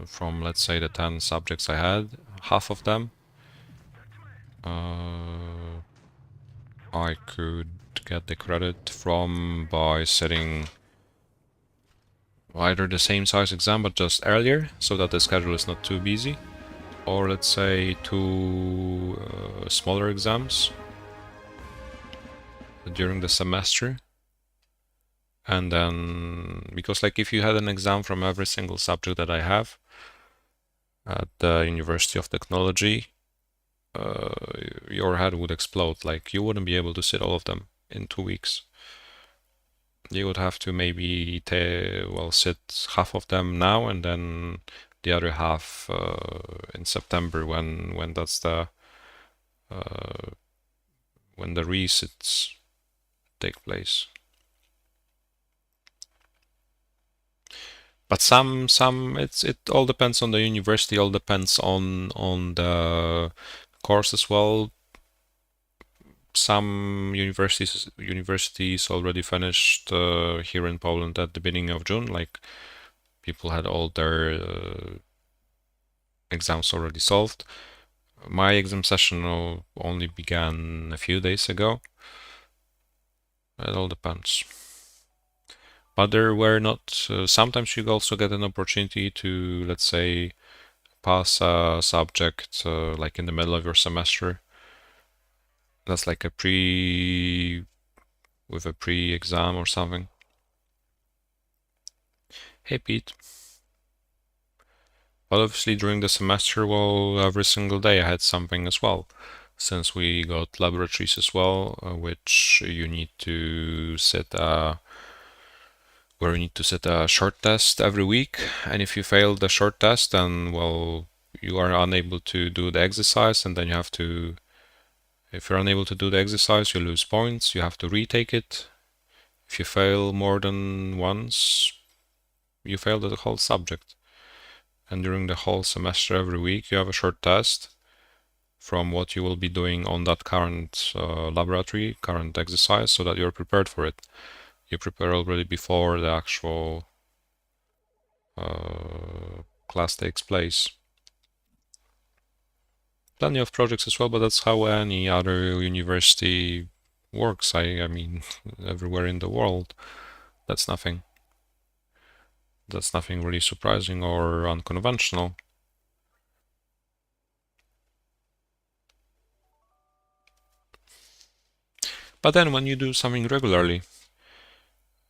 From, let's say, the 10 subjects I had, half of them I could get the credit from by setting either the same size exam but just earlier, so that the schedule is not too busy, or let's say 2 smaller exams during the semester. And then, because like if you had an exam from every single subject that I have at the University of Technology, your head would explode. Like, you wouldn't be able to sit all of them in 2 weeks. You would have to maybe sit half of them now and then the other half in September when that's the when the resits take place. But it all depends on the university, all depends on the course as well. Some universities already finished here in Poland at the beginning of June. Like, people had all their exams already solved. My exam session only began a few days ago. It all depends. But there were not. Sometimes you also get an opportunity to, let's say, pass a subject like in the middle of your semester. That's like with a pre-exam or something. Hey, Pete. But obviously during the semester, well, every single day I had something as well, since we got laboratories as well, which you need to sit where you need to sit a short test every week. And if you fail the short test, then, well, you are unable to do the exercise, and then you have to, if you're unable to do the exercise, you lose points, you have to retake it. If you fail more than once, you fail the whole subject. And during the whole semester, every week, you have a short test from what you will be doing on that current laboratory, current exercise, so that you're prepared for it. You prepare already before the actual class takes place. Plenty of projects as well, but that's how any other university works. I mean, everywhere in the world, that's nothing. That's nothing really surprising or unconventional. But then when you do something regularly,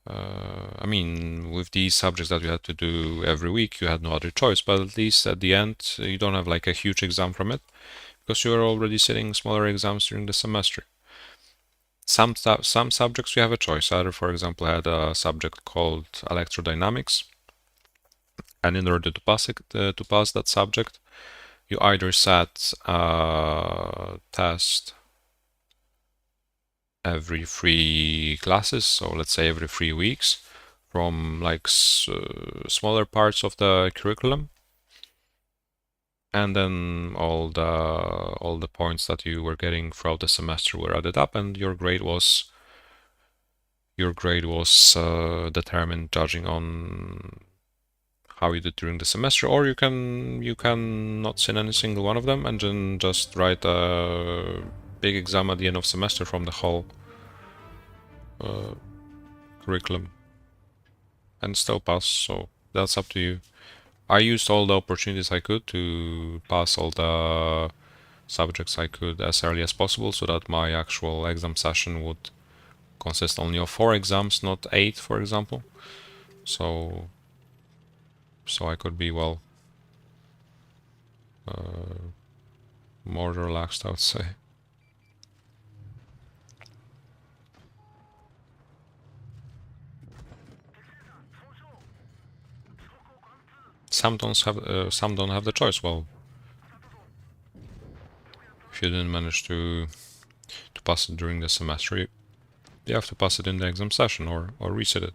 I mean, with these subjects that you had to do every week, you had no other choice, but at least at the end, you don't have like a huge exam from it, because you are already sitting smaller exams during the semester. Some subjects you have a choice. Either, for example, I had a subject called electrodynamics, and in order to pass that subject, you either sat a test every 3 classes, so let's say every 3 weeks, from like smaller parts of the curriculum, and then all the points that you were getting throughout the semester were added up, and your grade was determined judging on how you did during the semester. Or you can not sit any single one of them and then just write a big exam at the end of semester from the whole curriculum and still pass. So that's up to you. I used all the opportunities I could to pass all the subjects I could as early as possible, so that my actual exam session would consist only of 4 exams, not 8, for example. So I could be, well, more relaxed, I would say. Some don't have the choice. Well, if you didn't manage to pass it during the semester, you have to pass it in the exam session or resit it.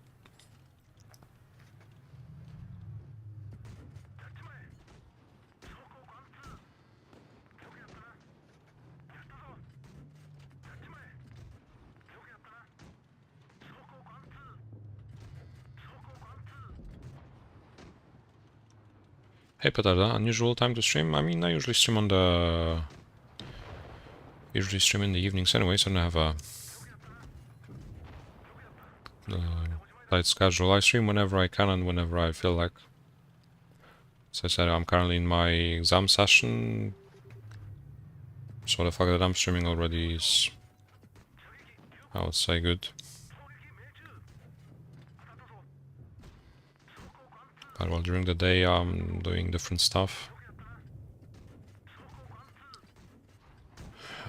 Hey Petarda, unusual time to stream? I mean, I usually stream in the evenings anyway, so I don't have a tight schedule. I stream whenever I can and whenever I feel like. As I said, I'm currently in my exam session, so the fact that I'm streaming already is, I would say, good. But well, during the day I'm doing different stuff.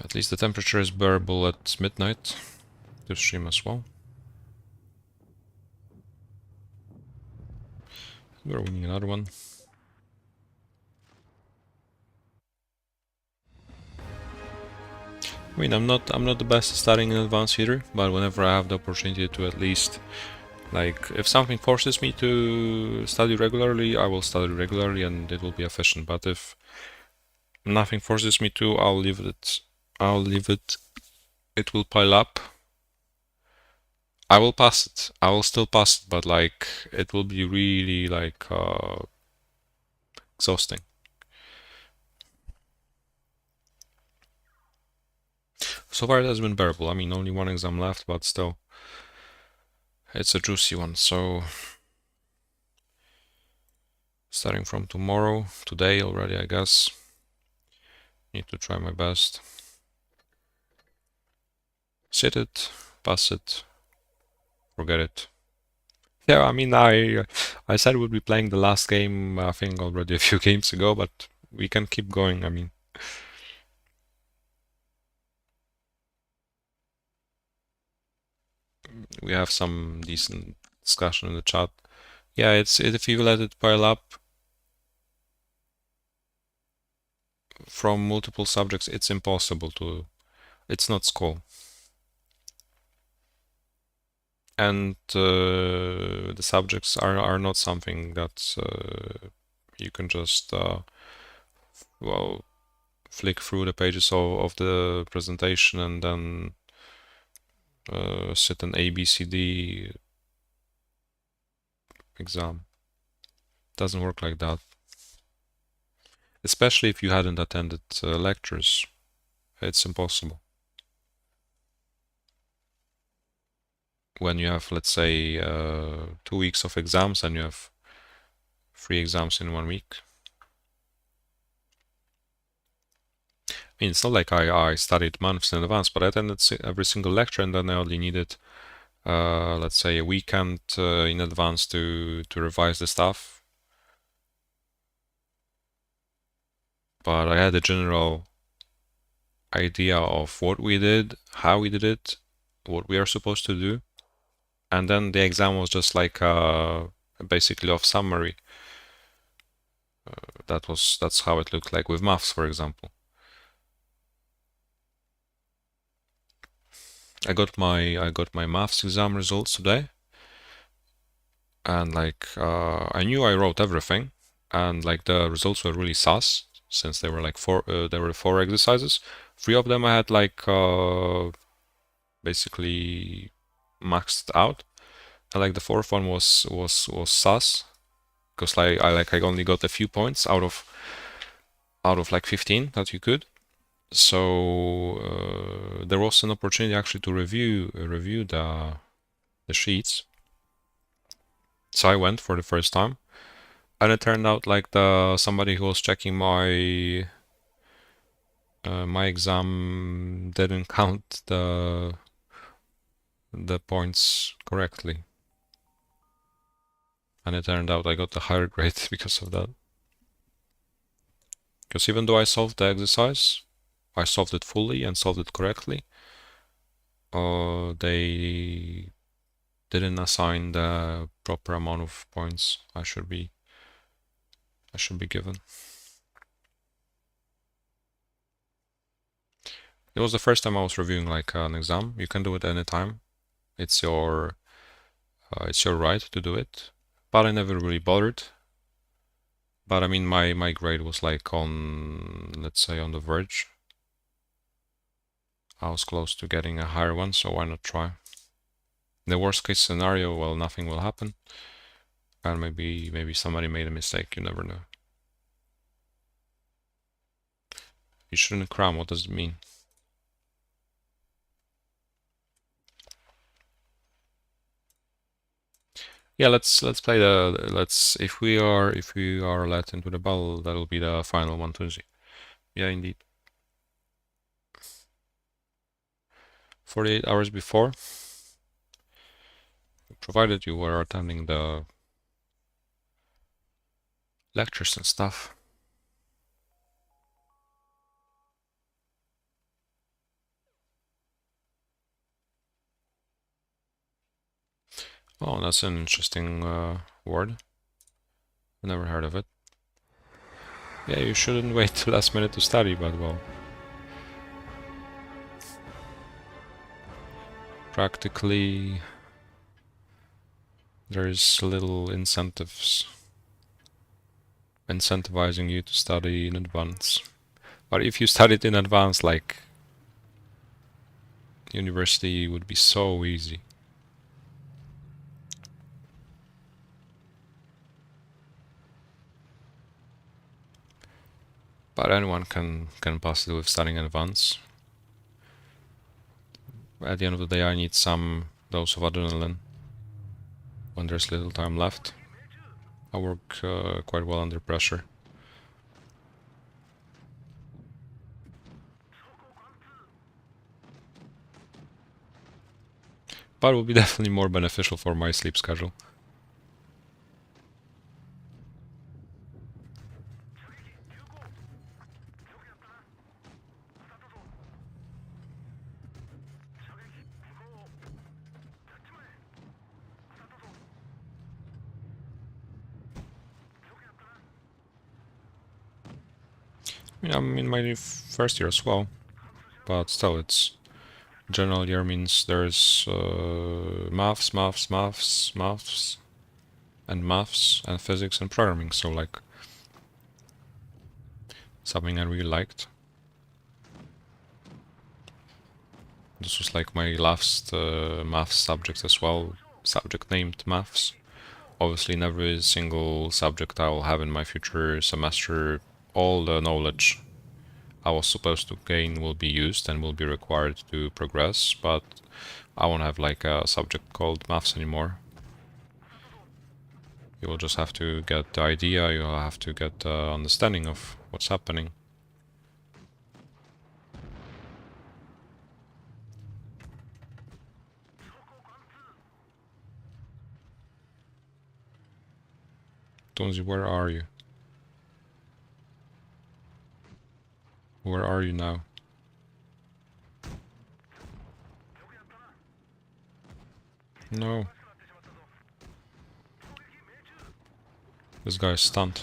At least the temperature is bearable at midnight to stream as well. We're winning another one. I mean, I'm not the best at studying in advance either, but whenever I have the opportunity to at least, like, if something forces me to study regularly, I will study regularly and it will be efficient. But if nothing forces me to, I'll leave it. It will pile up. I will pass it. I will still pass it, but like, it will be really like exhausting. So far it has been bearable. I mean, only one exam left, but still, it's a juicy one. So starting from today already, I guess, need to try my best. Sit it, pass it, forget it. Yeah, I mean, I said we'd be playing the last game, I think already a few games ago, but we can keep going. I mean, we have some decent discussion in the chat. Yeah, if you let it pile up from multiple subjects, it's impossible to. It's not school. And the subjects are not something that you can just well, flick through the pages of the presentation and then sit an ABCD exam. Doesn't work like that. Especially if you hadn't attended lectures. It's impossible. When you have, let's say, 2 weeks of exams and you have 3 exams in 1 week. I mean, it's not like I studied months in advance, but I attended every single lecture, and then I only needed, let's say, a weekend in advance to revise the stuff. But I had a general idea of what we did, how we did it, what we are supposed to do, and then the exam was just like basically off summary. That's how it looked like with maths, for example. I got my maths exam results today, and like I knew I wrote everything, and like the results were really sus since they were like there were 4 exercises. 3 of them I had like basically maxed out, and like the 4th one was sus because I only got a few points out of like 15 that you could. So there was an opportunity actually to review the sheets. So I went for the first time, and it turned out like somebody who was checking my my exam didn't count the points correctly, and it turned out I got a higher grade because of that. Because even though I solved the exercise, I solved it fully and solved it correctly, they didn't assign the proper amount of points I should be given. It was the first time I was reviewing like an exam. You can do it anytime. It's your right to do it. But I never really bothered. But I mean, my grade was like on, let's say, on the verge. I was close to getting a higher one, so why not try? In the worst case scenario, well, nothing will happen. And maybe somebody made a mistake, you never know. You shouldn't cram, what does it mean? Yeah, let's play if we are let into the battle, that'll be the final one, Tunzi. Yeah, indeed. 48 hours before, provided you were attending the lectures and stuff. Oh, that's an interesting word. I never heard of it. Yeah, you shouldn't wait till last minute to study, but well. Practically, there's little incentivizing you to study in advance. But if you studied in advance, like, university would be so easy. But anyone can pass it with studying in advance. At the end of the day, I need some dose of adrenaline when there's little time left. I work quite well under pressure. But it will be definitely more beneficial for my sleep schedule. I'm in my first year as well, but still, it's general year means there's maths, and physics and programming. So like something I really liked. This was like my last maths subject as well, subject named maths. Obviously, in every single subject I will have in my future semester, all the knowledge I was supposed to gain will be used and will be required to progress, but I won't have like a subject called maths anymore. You will just have to get the idea, you'll have to get the understanding of what's happening. Tunzi, where are you? Where are you now? No. This guy is stunned.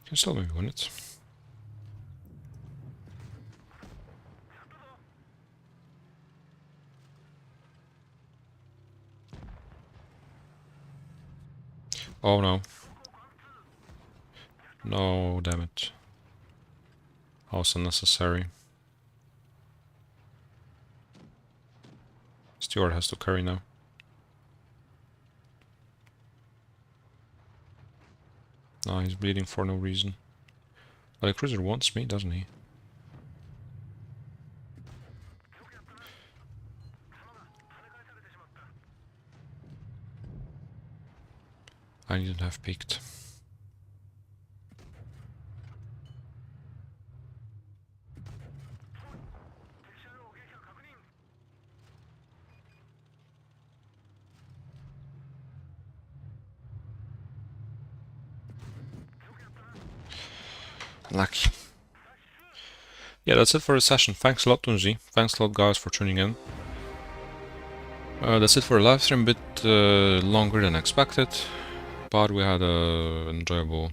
Can still maybe win it. Oh no. No, damn it. That was unnecessary. Stewart has to carry now. No, he's bleeding for no reason. But the cruiser wants me, doesn't he? I needn't have peeked. Lucky. Yeah, that's it for the session. Thanks a lot, Tunzi. Thanks a lot, guys, for tuning in. That's it for the live stream. A bit longer than expected, but we had an enjoyable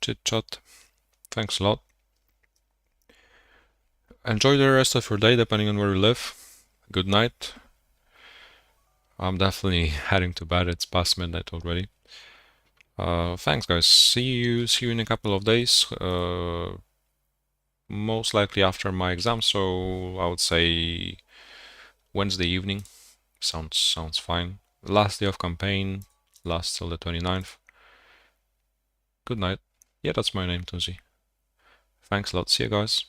chit chat. Thanks a lot. Enjoy the rest of your day, depending on where you live. Good night. I'm definitely heading to bed. It's past midnight already. Thanks, guys. See you in a couple of days. Most likely after my exam, so I would say Wednesday evening. Sounds fine. Last day of campaign, lasts till the 29th. Good night. Yeah, that's my name, Tunzi. Thanks a lot. See you guys.